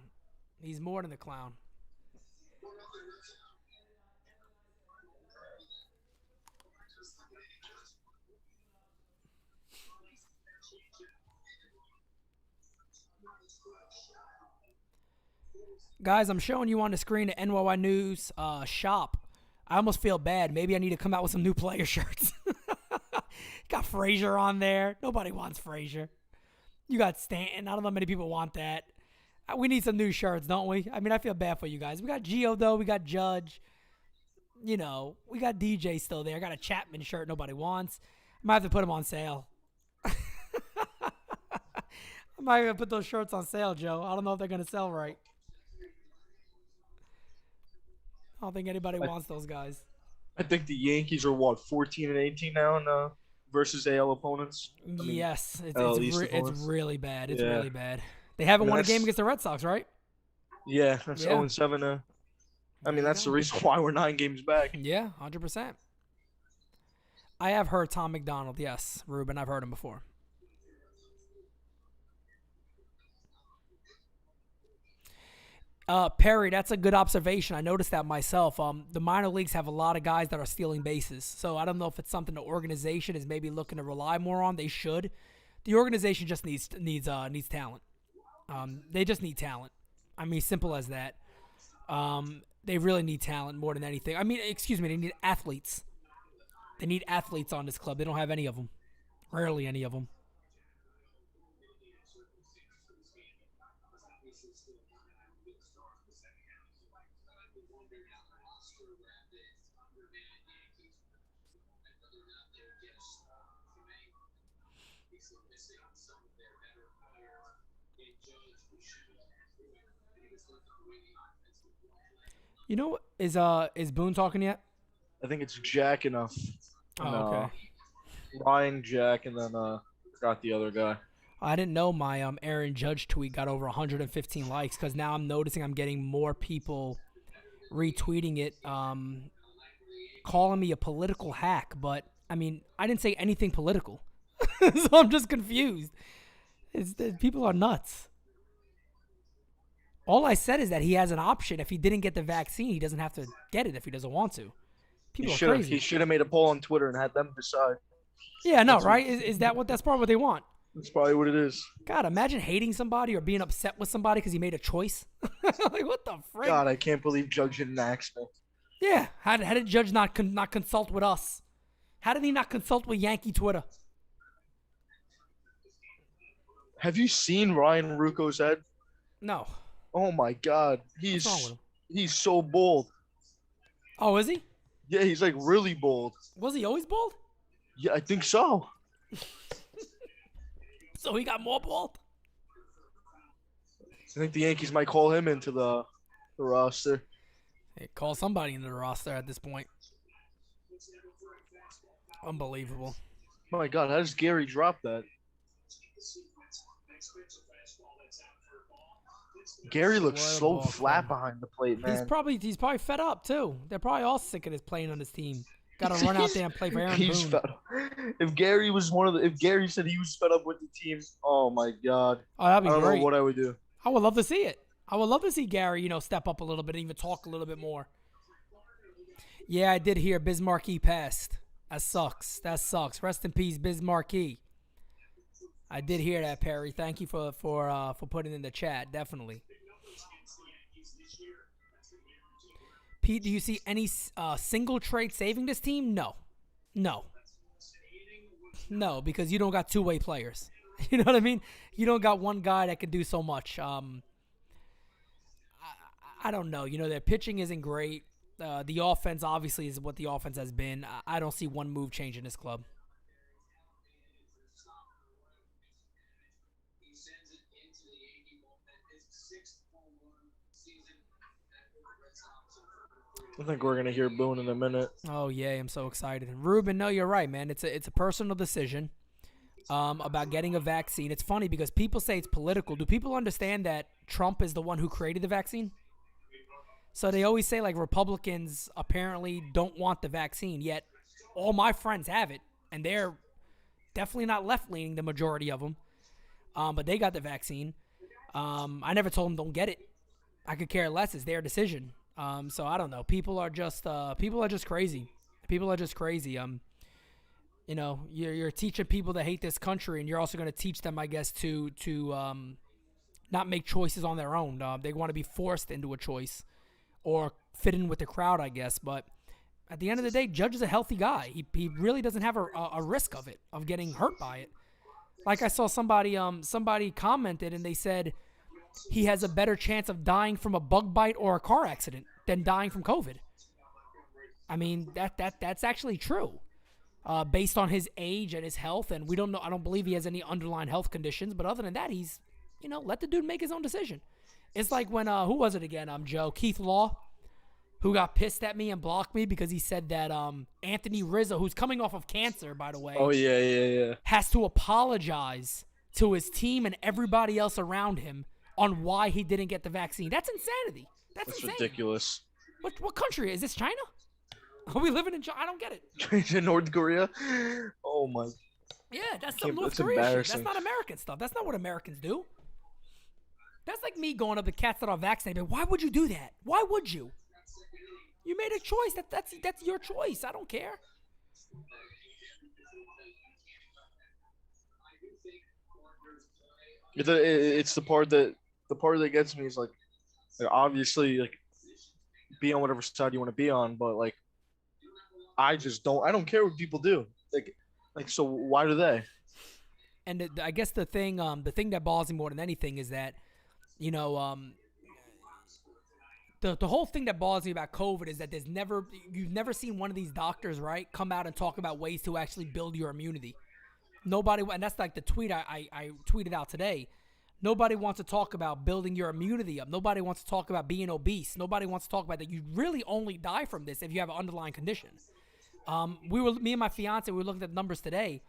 Guys, I'm showing you on the screen the NYY News shop. I almost feel bad. Maybe I need to come out with some new player shirts. Got Frazier on there. Nobody wants Frazier. You got Stanton. I don't know how many people want that. We need some new shirts, don't we? I mean, I feel bad for you guys. We got Gio, though. We got Judge. We got DJ still there. I got a Chapman shirt nobody wants. I might have to put them on sale. I might have to put those shirts on sale, Joe. I don't know if they're going to sell right. I don't think anybody wants those guys. I think the Yankees are 14-18 now in versus AL opponents. Yes, it's really bad. It's really bad. They haven't won a game against the Red Sox, right? Yeah, that's 0-7. That's the reason why we're 9 games back. Yeah, 100%. I have heard Tom McDonald. Yes, Ruben, I've heard him before. Perry, that's a good observation. I noticed that myself. The minor leagues have a lot of guys that are stealing bases. So I don't know if it's something the organization is maybe looking to rely more on. They should. The organization just needs talent. They just need talent. Simple as that. They really need talent more than anything. They need athletes. They need athletes on this club. They don't have any of them. Rarely any of them. Is Boone talking yet? I think it's Jack and okay. Ryan, Jack, and then got the other guy. I didn't know my Aaron Judge tweet got over 115 likes because now I'm noticing I'm getting more people retweeting it, calling me a political hack. But I didn't say anything political, so I'm just confused. People are nuts. All I said is that he has an option. If he didn't get the vaccine, he doesn't have to get it if he doesn't want to. People are crazy. He should have made a poll on Twitter and had them decide. Yeah, no, right? That's probably what they want? That's probably what it is. God, imagine hating somebody or being upset with somebody because he made a choice. Like, what the frick? God, I can't believe Judge didn't ask me. Yeah, how did Judge not consult with us? How did he not consult with Yankee Twitter? Have you seen Ryan Rucco's head? No. Oh my God, he's so bald. Oh, is he? Yeah, he's like really bald. Was he always bald? Yeah, I think so. So he got more bald? I think the Yankees might call him into the roster. Hey, call somebody into the roster at this point. Unbelievable. Oh my God, how does Gary drop that? Gary looks so flat behind the plate, man. He's probably fed up too. They're probably all sick of his playing on his team. Got to run out there and play for Aaron Boone. Fed up. If Gary said he was fed up with the team, oh my God, that'd be I don't great. know what I would do. I would love to see it. I would love to see Gary, step up a little bit and even talk a little bit more. Yeah, I did hear Biz Marquee passed. That sucks. That sucks. Rest in peace, Biz Marquee. I did hear that, Perry. Thank you for putting in the chat. Definitely. Pete, do you see any single trade saving this team? No, no, no, because you don't got two-way players. You know what I mean? You don't got one guy that can do so much. I don't know. Their pitching isn't great. The offense obviously is what the offense has been. I don't see one move changing this club. I think we're gonna hear Boone in a minute. Oh yeah, I'm so excited. Ruben, no, you're right, man. It's a personal decision about getting a vaccine. It's funny because people say it's political. Do people understand that Trump is the one who created the vaccine? So they always say like Republicans apparently don't want the vaccine, yet all my friends have it, and they're definitely not left leaning, the majority of them. But they got the vaccine. I never told them don't get it. I could care less. It's their decision. So I don't know. People are just crazy. People are just crazy. You're teaching people to hate this country, and you're also going to teach them, I guess, to not make choices on their own. They want to be forced into a choice or fit in with the crowd, I guess. But at the end of the day, Judge is a healthy guy. He really doesn't have a risk of getting hurt by it. Like I saw somebody commented, and they said he has a better chance of dying from a bug bite or a car accident than dying from COVID. I mean, that's actually true. Based on his age and his health, and we don't know. I don't believe he has any underlying health conditions, but other than that, he's, let the dude make his own decision. It's like when who was it again? Joe Keith Law, who got pissed at me and blocked me because he said that Anthony Rizzo, who's coming off of cancer, by the way, oh yeah, has to apologize to his team and everybody else around him on why he didn't get the vaccine. That's insanity. That's insane. Ridiculous. What country is this? China? Are we living in China? I don't get it. In North Korea? Oh my. Yeah, that's some North Korea shit. That's not American stuff. That's not what Americans do. That's like me going up to cats that are vaccinated. Why would you do that? Why would you? You made a choice. That's your choice. I don't care. It's the part that gets me is like obviously like be on whatever side you want to be on, but like I don't care what people do. Like so why do they? And I guess the thing that bothers me more than anything is that, the whole thing that bothers me about COVID is that you've never seen one of these doctors, right, come out and talk about ways to actually build your immunity. Nobody, and that's like the tweet I tweeted out today. Nobody wants to talk about building your immunity up. Nobody wants to talk about being obese. Nobody wants to talk about that you really only die from this if you have an underlying condition. Me and my fiance, we were looking at the numbers today.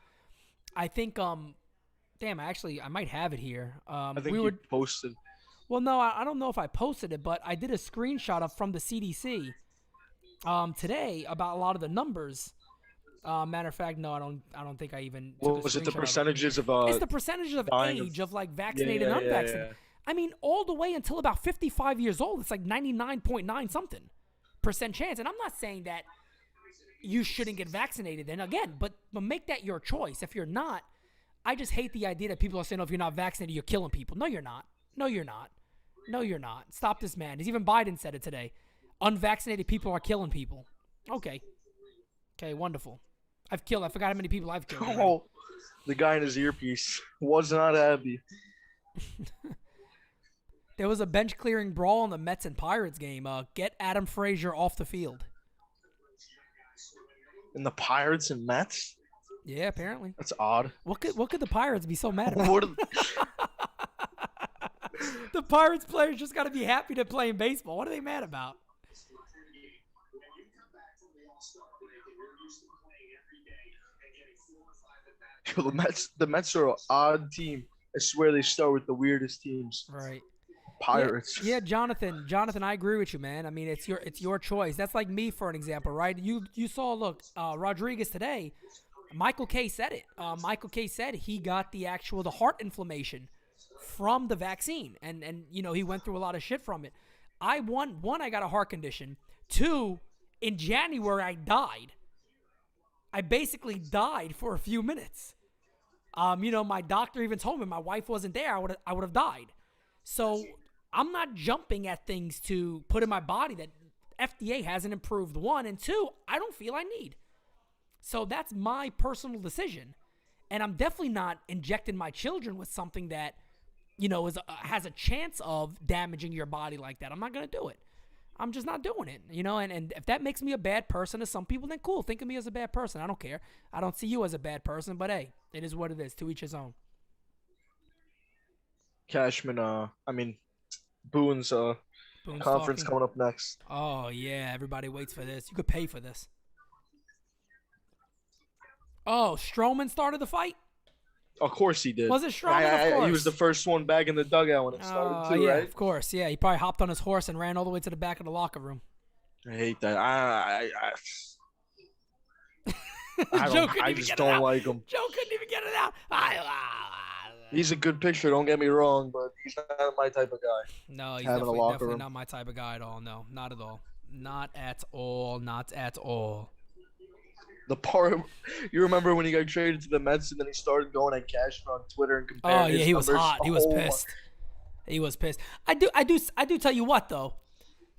I think, damn, I might have it here. I think you posted. Well, no, I don't know if I posted it, but I did a screenshot from the CDC today about a lot of the numbers. Matter of fact, no, I don't think I even. What was it? The percentages of it's the percentages of age of like vaccinated and unvaccinated. Yeah. I mean, all the way until about 55 years old, it's like 99.9 something % chance. And I'm not saying that you shouldn't get vaccinated. Then again, but make that your choice. If you're not, I just hate the idea that people are saying, "Oh, if you're not vaccinated, you're killing people." No, you're not. No, you're not. No, you're not. Stop this man. Even Biden said it today. Unvaccinated people are killing people. Okay, wonderful. I forgot how many people I've killed. Oh, the guy in his earpiece was not happy. There was a bench clearing brawl in the Mets and Pirates game. Get Adam Frazier off the field. In the Pirates and Mets? Yeah, apparently. That's odd. What could the Pirates be so mad about? The Pirates players just got to be happy to play in baseball. What are they mad about? The Mets are an odd team. I swear they start with the weirdest teams. Right. Pirates. Yeah, Jonathan, I agree with you, man. I mean, it's your choice. That's like me, for an example, right? You saw, Rodriguez today. Michael K said it. Michael K said he got the heart inflammation from the vaccine, and he went through a lot of shit from it. I got a heart condition. Two, in January I died. I basically died for a few minutes. My doctor even told me my wife wasn't there. I would have died. So I'm not jumping at things to put in my body that FDA hasn't improved. One, and two, I don't feel I need. So that's my personal decision, and I'm definitely not injecting my children with something that has a chance of damaging your body like that. I'm not gonna do it. I'm just not doing it, and if that makes me a bad person to some people, then cool. Think of me as a bad person. I don't care. I don't see you as a bad person, but hey, it is what it is. To each his own. Cashman, Boone's Boone's conference talking. coming up next. Oh, yeah. Everybody waits for this. You could pay for this. Oh, Strowman started the fight? Of course he did. Was it Strowman? Of course. He was the first one back in the dugout when it started too, yeah, right? of course. Yeah, he probably hopped on his horse and ran all the way to the back of the locker room. I hate that. I just don't like him. Joe couldn't even get it out. He's a good picture, don't get me wrong, but he's not my type of guy. No, he's definitely not my type of guy at all. No, not at all. Not at all. Not at all. The part you remember when he got traded to the Mets and then he started going at Cashman on Twitter and comparing. Oh yeah, he was hot. He was pissed. He was pissed. I do tell you what though,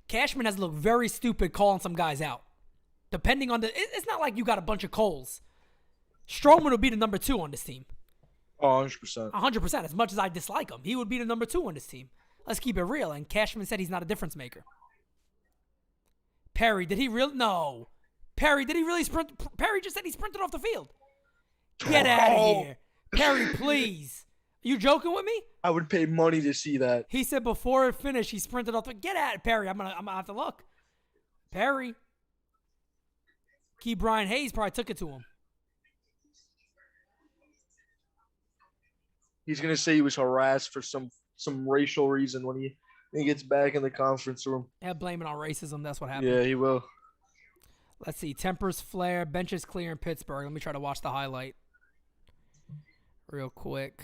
Cashman has looked very stupid calling some guys out. Depending on it's not like you got a bunch of Coles. Strowman would be the number 2 on this team. Oh, 100%. 100%. As much as I dislike him, he would be the number 2 on this team. Let's keep it real. And Cashman said he's not a difference maker. Perry, did he really? No. Perry, did he really sprint? Perry just said he sprinted off the field. Get out of here. Perry, please. Are you joking with me? I would pay money to see that. He said before it finished, he sprinted off the Get out, Perry. I'm gonna have to look. Perry. Key Brian Hayes probably took it to him. He's gonna say he was harassed for some racial reason when he gets back in the conference room. Yeah, blame it on racism. That's what happened. Yeah, he will. Let's see. Tempers flare. Benches clear in Pittsburgh. Let me try to watch the highlight real quick.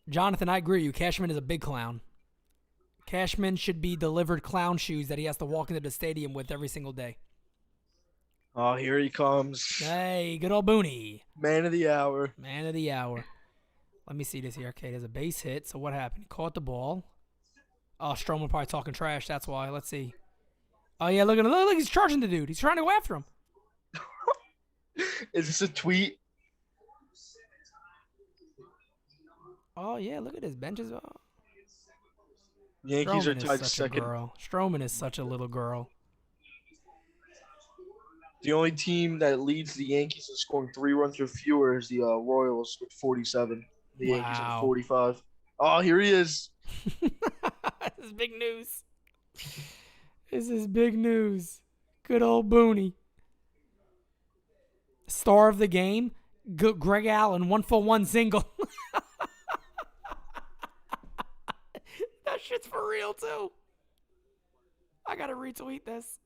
Jonathan, I agree with you. Cashman is a big clown. Cashman should be delivered clown shoes that he has to walk into the stadium with every single day. Oh, here he comes. Hey, good old Booney. Man of the hour. Man of the hour. Let me see this here. Okay, there's a base hit. So what happened? He caught the ball. Oh, Strowman probably talking trash. That's why. Let's see. Oh, yeah, look at him. Look, he's charging the dude. He's trying to go after him. Is this a tweet? Oh, yeah, look at his benches. Oh. Yankees are tied second. Strowman is such a little girl. The only team that leads the Yankees in scoring 3 runs or fewer is the Royals with 47. The Yankees have 45. Oh, here he is. This is big news. This is big news. Good old Booney. Star of the game, Greg Allen, 1-for-1 single. That shit's for real, too. I got to retweet this.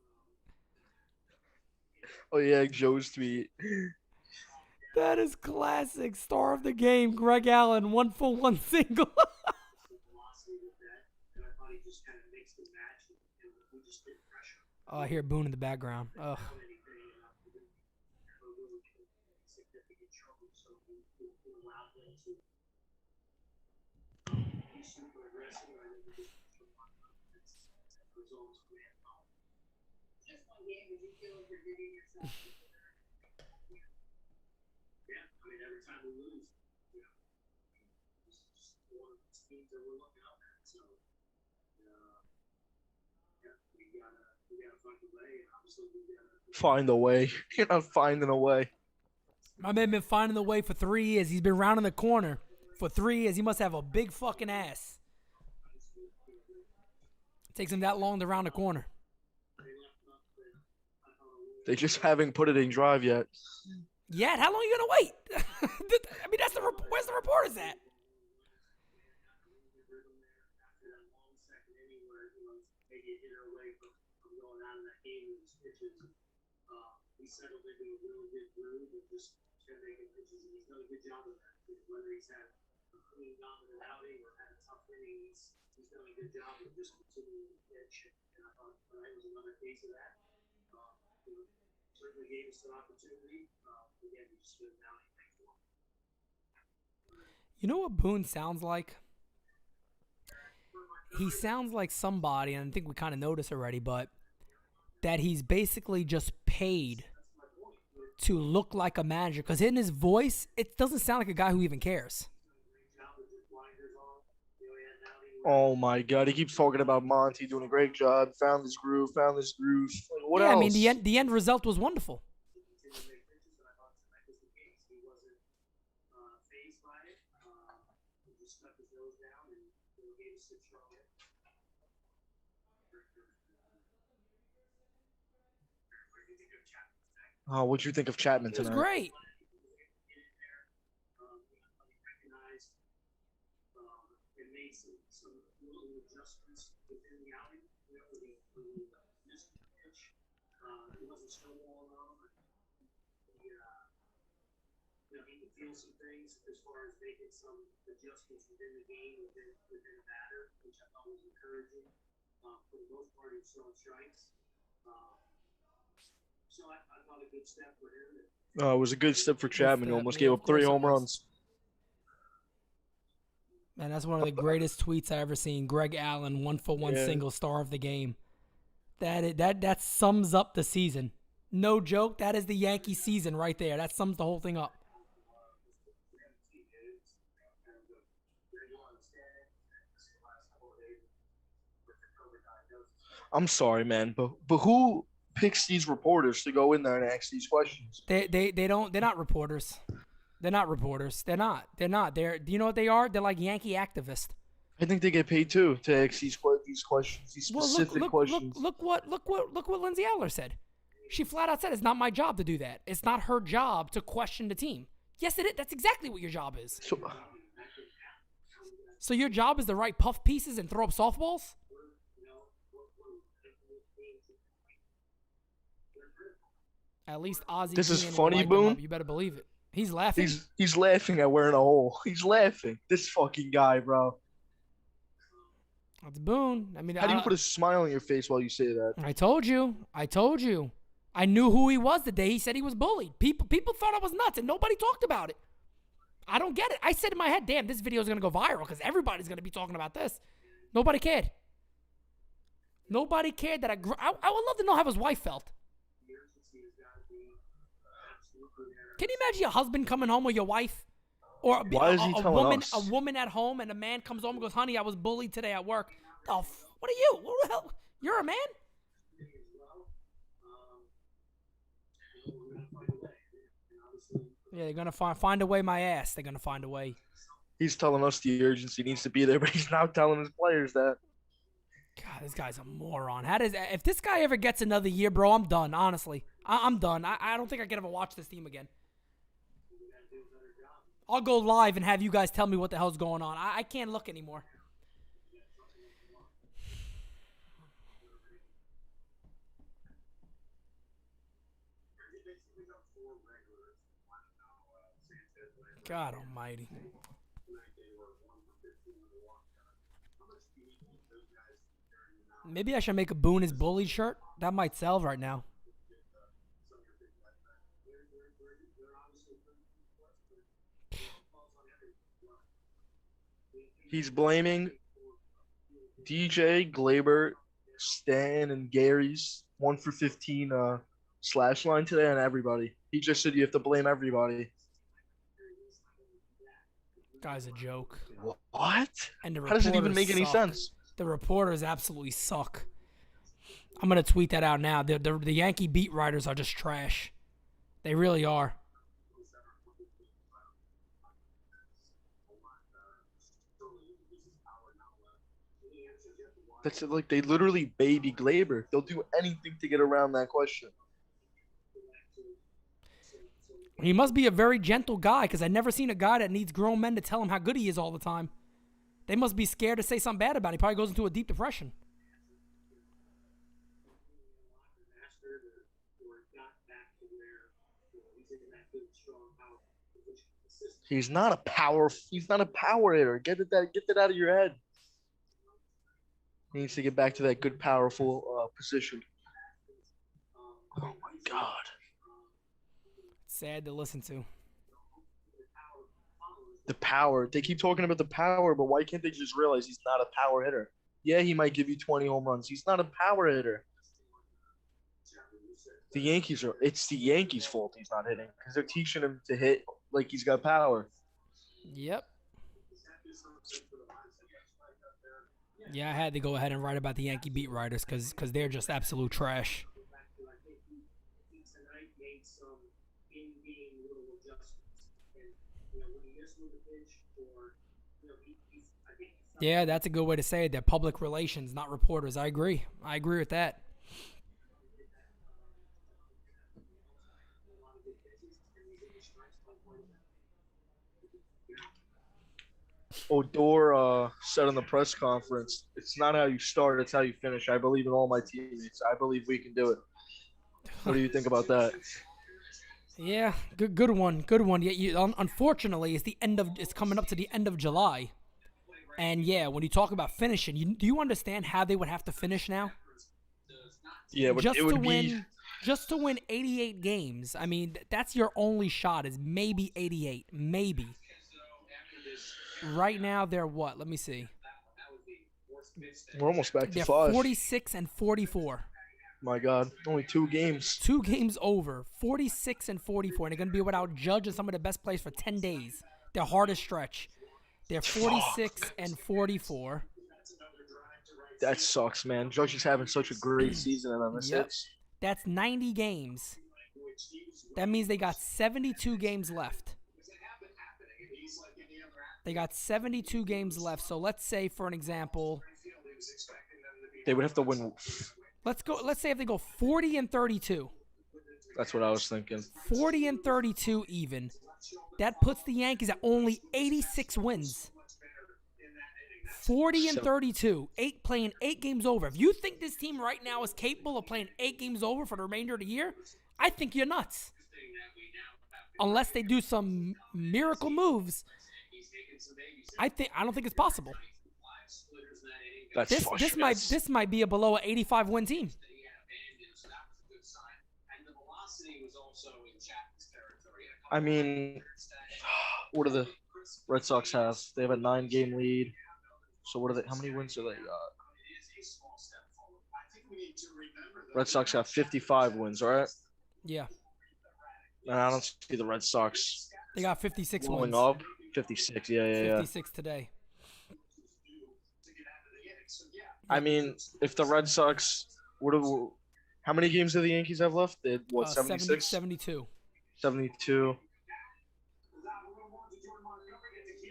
Oh, yeah, Joe's tweet. That is classic. Star of the game, Greg Allen, 1-for-1 single. Oh, I hear Boone in the background. Ugh. Find a way. You're not finding a way. My man been finding a way for 3 years. He's been rounding the corner for 3 years. He must have a big fucking ass. It takes him that long to round the corner. They just haven't put it in drive yet. Yet? How long are you gonna wait? I mean, where's the reporters at? You know what Boone sounds like? He sounds like somebody, and I think we kind of noticed already, but that he's basically just paid to look like a manager. Because in his voice, it doesn't sound like a guy who even cares. Oh my God, he keeps talking about Monty doing a great job. Found this groove. Found this groove. Like, what Yeah, I mean else? the end result was wonderful. Oh, what'd you think of Chapman He was tonight? great. It was a good step for Good Chapman. He step. almost Yeah, gave of up three course it home was. runs. Man, that's one of the greatest tweets I ever seen. Greg Allen, 1-for-1 Yeah. single star of the game. That sums up the season. No joke. That is the Yankee season right there. That sums the whole thing up. I'm sorry, man, but who picks these reporters to go in there and ask these questions? They don't. They're not reporters. They're not reporters. They're not. They're not. Do you know what they are? They're like Yankee activists. I think they get paid too to ask these questions, these Well, specific questions. look what Lindsay Adler said. She flat out said it's not my job to do that. It's not her job to question the team. Yes, it is. That's exactly what your job is. So your job is to write puff pieces and throw up softballs? At least Ozzy This is Guillen will funny, light them Boone. up. You better believe it. He's laughing. He's laughing at wearing a hole. He's laughing. This fucking guy, bro. That's Boone. I mean, How do you put a smile on your face while you say that? I told you. I told you. I knew who he was the day he said he was bullied. People thought I was nuts, and nobody talked about it. I don't get it. I said in my head, damn, this video is going to go viral because everybody's going to be talking about this. Nobody cared. Nobody cared that I would love to know how his wife felt. Can you imagine your husband coming home with your wife? Or Why is he telling us? A woman at home and a man comes home and goes, honey, I was bullied today at work. What are you? What the hell? You're a man? Yeah, they're going to find a way my ass. They're going to find a way. He's telling us the urgency needs to be there, but he's now telling his players that. God, this guy's a moron. If this guy ever gets another year, bro, I'm done, honestly. I'm done. I don't think I can ever watch this team again. I'll go live and have you guys tell me what the hell's going on. I can't look anymore. God almighty. Maybe I should make a Boone is bullied shirt. That might sell right now. He's blaming DJ, Glaber, Stan, and Gary's 1 for 15 slash line today on everybody. He just said you have to blame everybody. Guy's a joke. What? And How does it even make any sense? The reporters absolutely suck. I'm going to tweet that out now. The Yankee beat writers are just trash. They really are. That's like they literally baby Glaber. They'll do anything to get around that question. He must be a very gentle guy because I've never seen a guy that needs grown men to tell him how good he is all the time. They must be scared to say something bad about him. He probably goes into a deep depression. He's not a power. He's not a power hitter. Get that out of your head. He needs to get back to that good, powerful position. Oh my God. Sad to listen to. The power. They keep talking about the power, but why can't they just realize he's not a power hitter? Yeah, he might give you 20 home runs. He's not a power hitter. It's the Yankees' fault he's not hitting because they're teaching him to hit like he's got power. Yep. Yeah, I had to go ahead and write about the Yankee beat writers because they're just absolute trash. Yeah, that's a good way to say it. They're public relations, not reporters. I agree. I agree with that. Odor said in the press conference, "It's not how you start; it's how you finish." I believe in all my teammates. I believe we can do it. What do you think about that? Yeah, good one, good one. Yeah, unfortunately, it's coming up to the end of July, and yeah, when you talk about finishing, do you understand how they would have to finish now? Yeah, but Just it to would be. win, just to win 88 games. I mean, that's your only shot. Is maybe 88, maybe. Right now, they're what? Let me see. We're almost back to They're five. 46 and 44. My God, only 2 games. 2 games over, 46 and 44, and they're going to be without Judge and some of the best players for 10 days. Their hardest stretch. They're 46 and 44. That sucks, man. Judge is having such a great season, and on this Yep. hits. That's 90 games. That means they got 72 games left. They got 72 games left. So let's say, for an example, They would have to win. let's say if they go 40 and 32. That's what I was thinking. 40 and 32 even. That puts the Yankees at only 86 wins. 40 and 32, playing 8 games over. If you think this team right now is capable of playing 8 games over for the remainder of the year, I think you're nuts. Unless they do some miracle moves, I don't think it's possible. That's This might be a below 85 win team. I mean, what do the Red Sox have? They have a 9-game lead. So what are they? How many wins do they got? Red Sox got 55 wins, right? Yeah, And I don't see the Red Sox they got 56 blowing wins. up. 56, yeah. 56 today. I mean, if the Red Sox, how many games do the Yankees have left? They had, 76? 72. 72.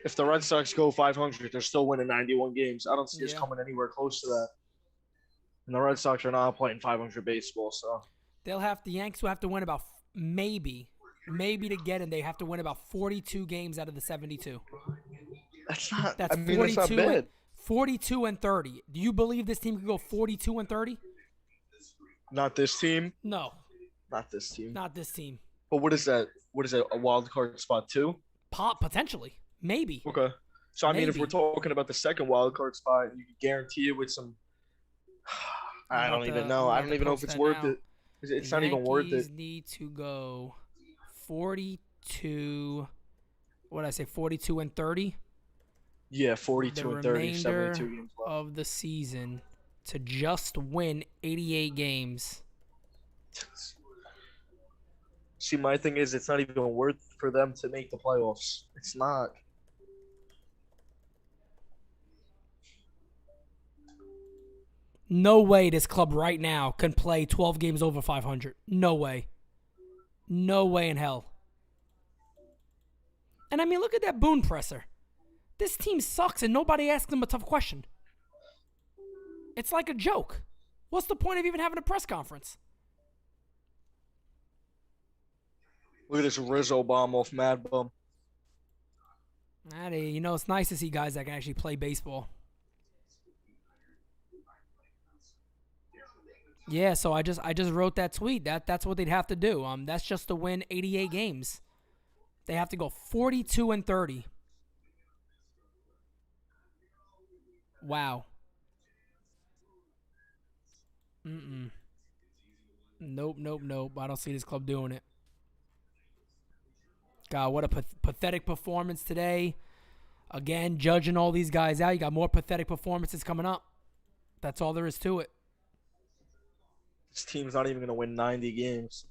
If the Red Sox go 500, they're still winning 91 games. I don't see us coming anywhere close to that. And the Red Sox are not playing 500 baseball, so. The Yanks will have to win about maybe to get in. They have to win about 42 games out of the 72. That's not That's bad. 42 and 30. Do you believe this team could go 42 and 30? Not this team. No. Not this team. Not this team. But what is that? What is that? A wild card spot too? Potentially. Maybe. Okay. So I mean, if we're talking about the second wild card spot, you can guarantee it with some. I don't even know. I don't even know if it's worth it. It's not even worth it. Yankees need to go 42. What did I say? 42 and 30. Yeah, 42 and 30, remainder 72 games left. of the season to just win 88 games. See, my thing is, it's not even worth for them to make the playoffs. It's not. No way this club right now can play 12 games over 500. No way. No way in hell. And I mean, look at that Boone presser. This team sucks and nobody asks them a tough question. It's like a joke. What's the point of even having a press conference? Look at this Rizzo bomb off Mad Bum. It's nice to see guys that can actually play baseball. Yeah, so I just wrote that tweet. That's what they'd have to do. That's just to win 88 games. They have to go 42-30. Wow. Mm-mm. Nope, nope, nope. I don't see this club doing it. God, what a pathetic performance today. Again, judging all these guys out. You got more pathetic performances coming up. That's all there is to it. This team's not even gonna win 90 games.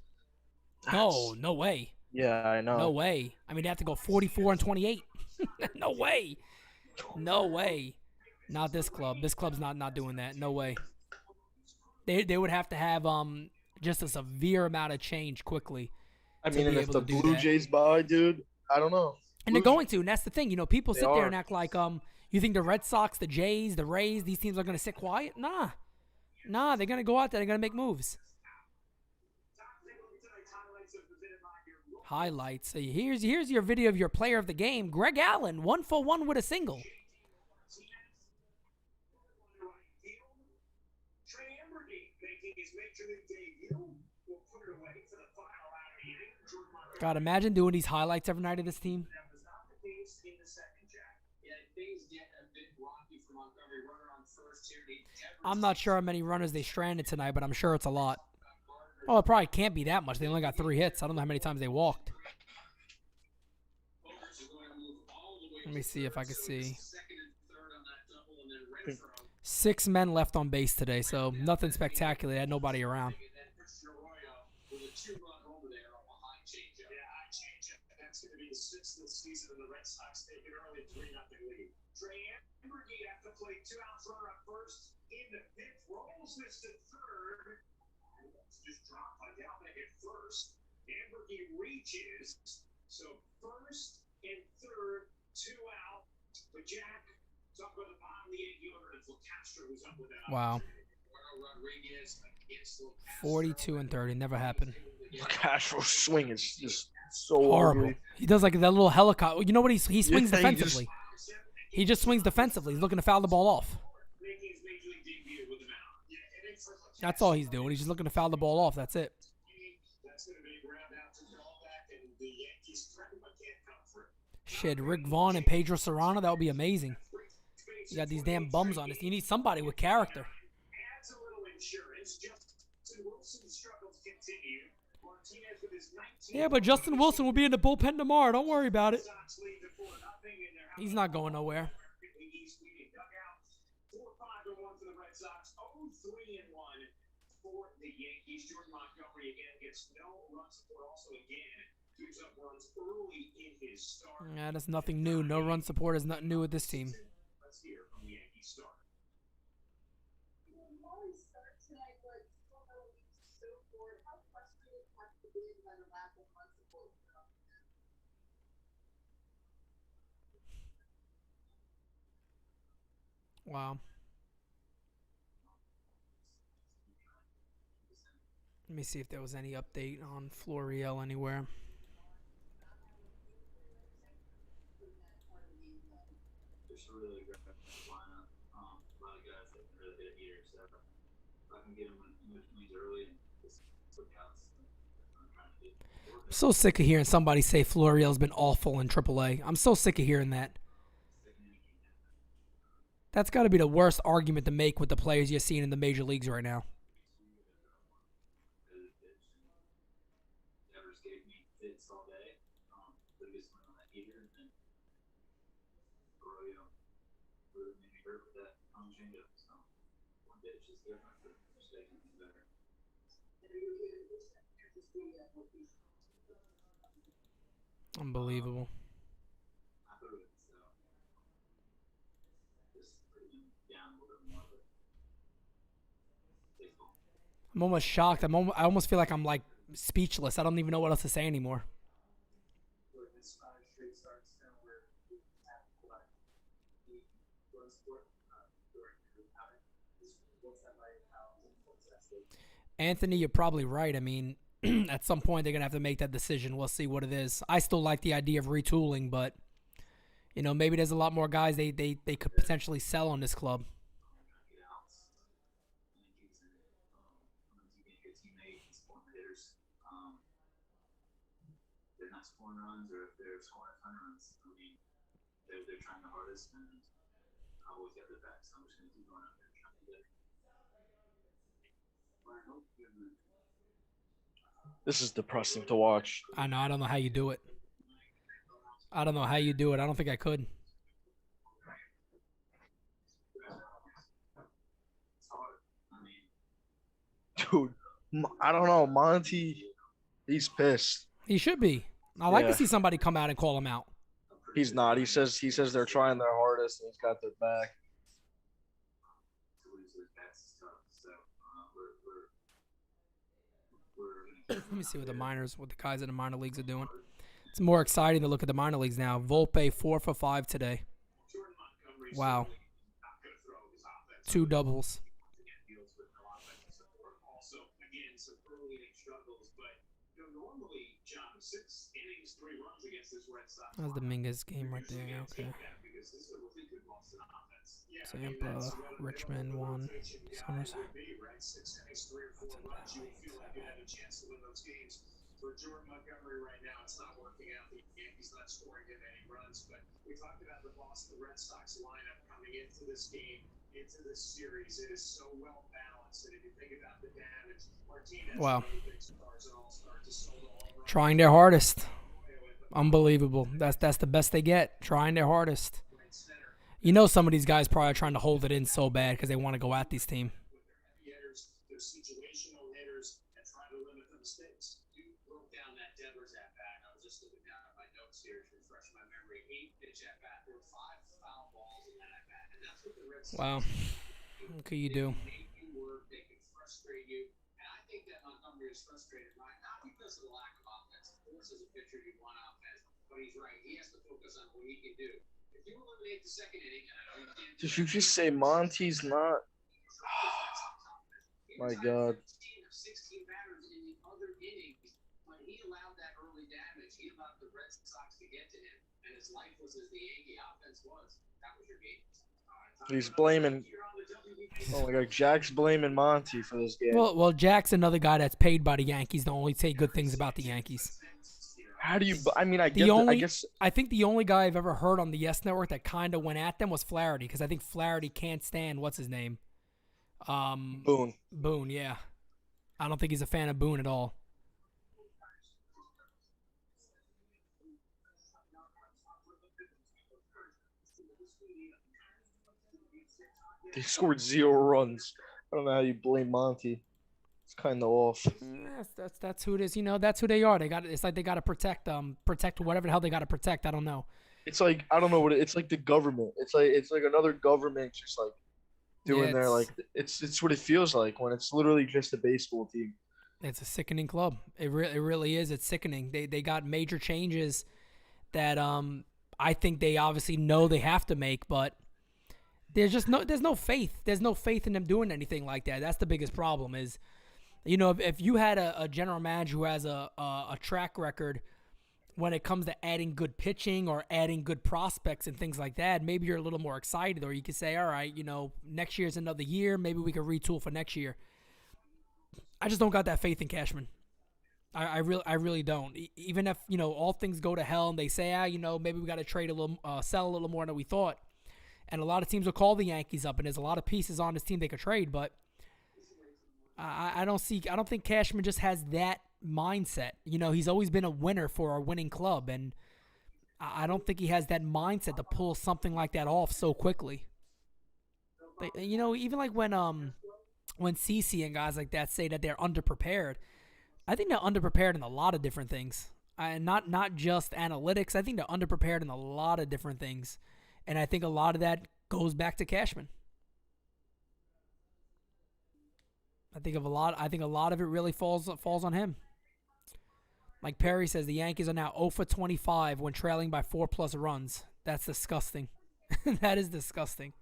No, no way. Yeah, I No know. way. I mean, they have to go 44-28. No way. No way. Not this club. This club's not doing that. No way. They would have to have just a severe amount of change quickly I to mean, be and if able the to do Blue that. Jays buy, dude, I don't know. And they're going to, and that's the thing. People They sit there are. and act like you think the Red Sox, the Jays, the Rays, these teams are going to sit quiet? Nah. Nah, they're going to go out there. They're going to make moves. Highlights. So here's your video of your player of the game, Greg Allen, 1-for-1 with a single. God, imagine doing these highlights every night of this team. I'm not sure how many runners they stranded tonight, but I'm sure it's a lot. Oh, it probably can't be that much. They only got 3 hits. I don't know how many times they walked. Let me see if I can see. 6 men left on base today, so nothing spectacular. They had nobody around. Wow. 42-30. Never happened. Castro's swing is just so Horrible. ugly. He does like that little helicopter. You know what? He swings Yeah, defensively. He just swings defensively. He's looking to foul the ball off. That's all he's doing. He's just looking to foul the ball off. That's it. Shit, Rick Vaughn and Pedro Serrano, that would be amazing. You got these damn bums on this. You need somebody with character. Yeah, but Justin Wilson will be in the bullpen tomorrow. Don't worry about it. He's not going nowhere. Yeah, that's nothing new. No run support is nothing new with this team. Wow. Let me see if there was any update on Florial anywhere. I'm so sick of hearing somebody say Florial's been awful in AAA. I'm so sick of hearing that. That's got to be the worst argument to make with the players you're seeing in the major leagues right now. Unbelievable. I'm almost shocked. I almost feel like I'm like speechless. I don't even know what else to say anymore. Anthony, you're probably right. I mean, at some point they're gonna have to make that decision. We'll see what it is. I still like the idea of retooling, but maybe there's a lot more guys they could potentially sell on this club. This is depressing to watch. I know. I don't know how you do it. I don't know how you do it. I don't think I could. Dude, I don't know. Monty, he's pissed. He should be. I like to Yeah, see somebody come out and call him out. he's not. He says they're trying their hardest and he's got their back. Let me see what the guys in the minor leagues are doing. It's more exciting to look at the minor leagues now. Volpe 4 for 5 today. Wow, 2 doubles. That was Dominguez game right there. Okay. Zampa, Richmond 1, Summers. Wow. Trying their hardest. Unbelievable. That's the best they get. Trying their hardest. You know some of these guys probably are trying to hold it in so bad because they want to go at these team. Wow. What can you do? Did you just say Monty's not? My God. He's blaming. Oh my God, Jack's blaming Monty for this game. Well, Jack's another guy that's paid by the Yankees to only say good things about the Yankees. How do you? I mean, I guess. I think the only guy I've ever heard on the Yes Network that kind of went at them was Flaherty because I think Flaherty can't stand what's his name. Boone. Boone, yeah. I don't think he's a fan of Boone at all. They scored 0 runs. I don't know how you blame Monty. It's kind of off. That's who it is. You know, that's who they are. It's like they got to protect whatever the hell they got to protect. I don't know. It's like I don't know what it's like the government. It's like another government just like doing their like it's what it feels like when it's literally just a baseball team. It's a sickening club. It really is. It's sickening. They got major changes that I think they obviously know they have to make, but there's no faith. There's no faith in them doing anything like that. That's the biggest problem is, you know, if you had a general manager who has a track record when it comes to adding good pitching or adding good prospects and things like that, maybe you're a little more excited, or you could say, all right, you know, next year's another year. Maybe we can retool for next year. I just don't got that faith in Cashman. I really don't. Even if, you know, all things go to hell and they say, you know, maybe we got to trade a little, sell a little more than we thought. And a lot of teams will call the Yankees up, and there's a lot of pieces on this team they could trade, but I don't think Cashman just has that mindset. You know, he's always been a winner for a winning club, and I don't think he has that mindset to pull something like that off so quickly. But, you know, even like when CC and guys like that say that they're underprepared, I think they're underprepared in a lot of different things. Not just analytics. I think they're underprepared in a lot of different things. And I think a lot of that goes back to Cashman. I think a lot of it really falls on him. Like Perry says, the Yankees are now 0 for 25 when trailing by 4+ runs. That's disgusting. That is disgusting.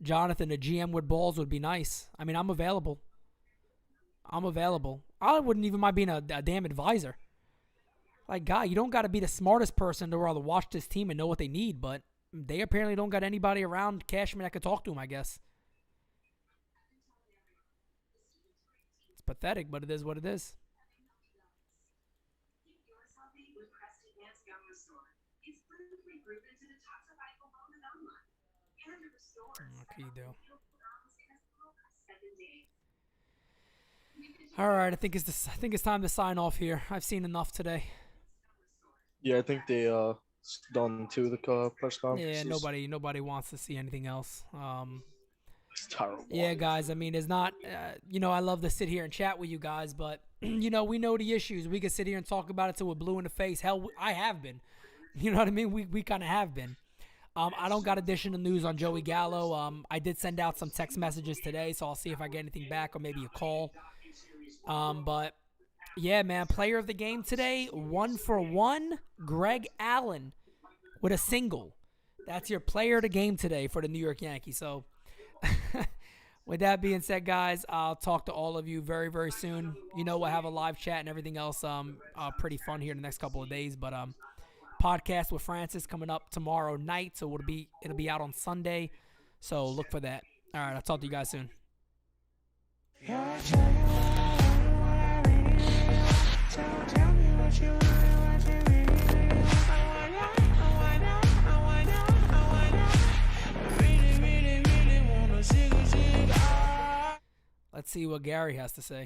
Jonathan, a GM with balls would be nice. I mean, I'm available. I wouldn't even mind being a damn advisor. Like, guy, you don't got to be the smartest person to rather watch this team and know what they need, but they apparently don't got anybody around Cashman that could talk to him, I guess. pathetic, but it is what it is. What can you do? All right, I think it's time to sign off here. I've seen enough today. Yeah, I think they done too the press Yeah, conferences. nobody wants to see anything else. It's terrible. Yeah, guys. I mean, it's not. I love to sit here and chat with you guys, but we know the issues. We can sit here and talk about it till we're blue in the face. Hell, I have been. You know what I mean? We kind of have been. I don't got additional news on Joey Gallo. I did send out some text messages today, so I'll see if I get anything back or maybe a call. But yeah, man, player of the game today, 1-for-1, Greg Allen with a single. That's your player of the game today for the New York Yankees. So, with that being said, guys, I'll talk to all of you very, very soon. We'll have a live chat and everything else. Pretty fun here in the next couple of days. But podcast with Francis coming up tomorrow night, so it'll be out on Sunday. So look for that. All right, I'll talk to you guys soon. Let's see what Gary has to say.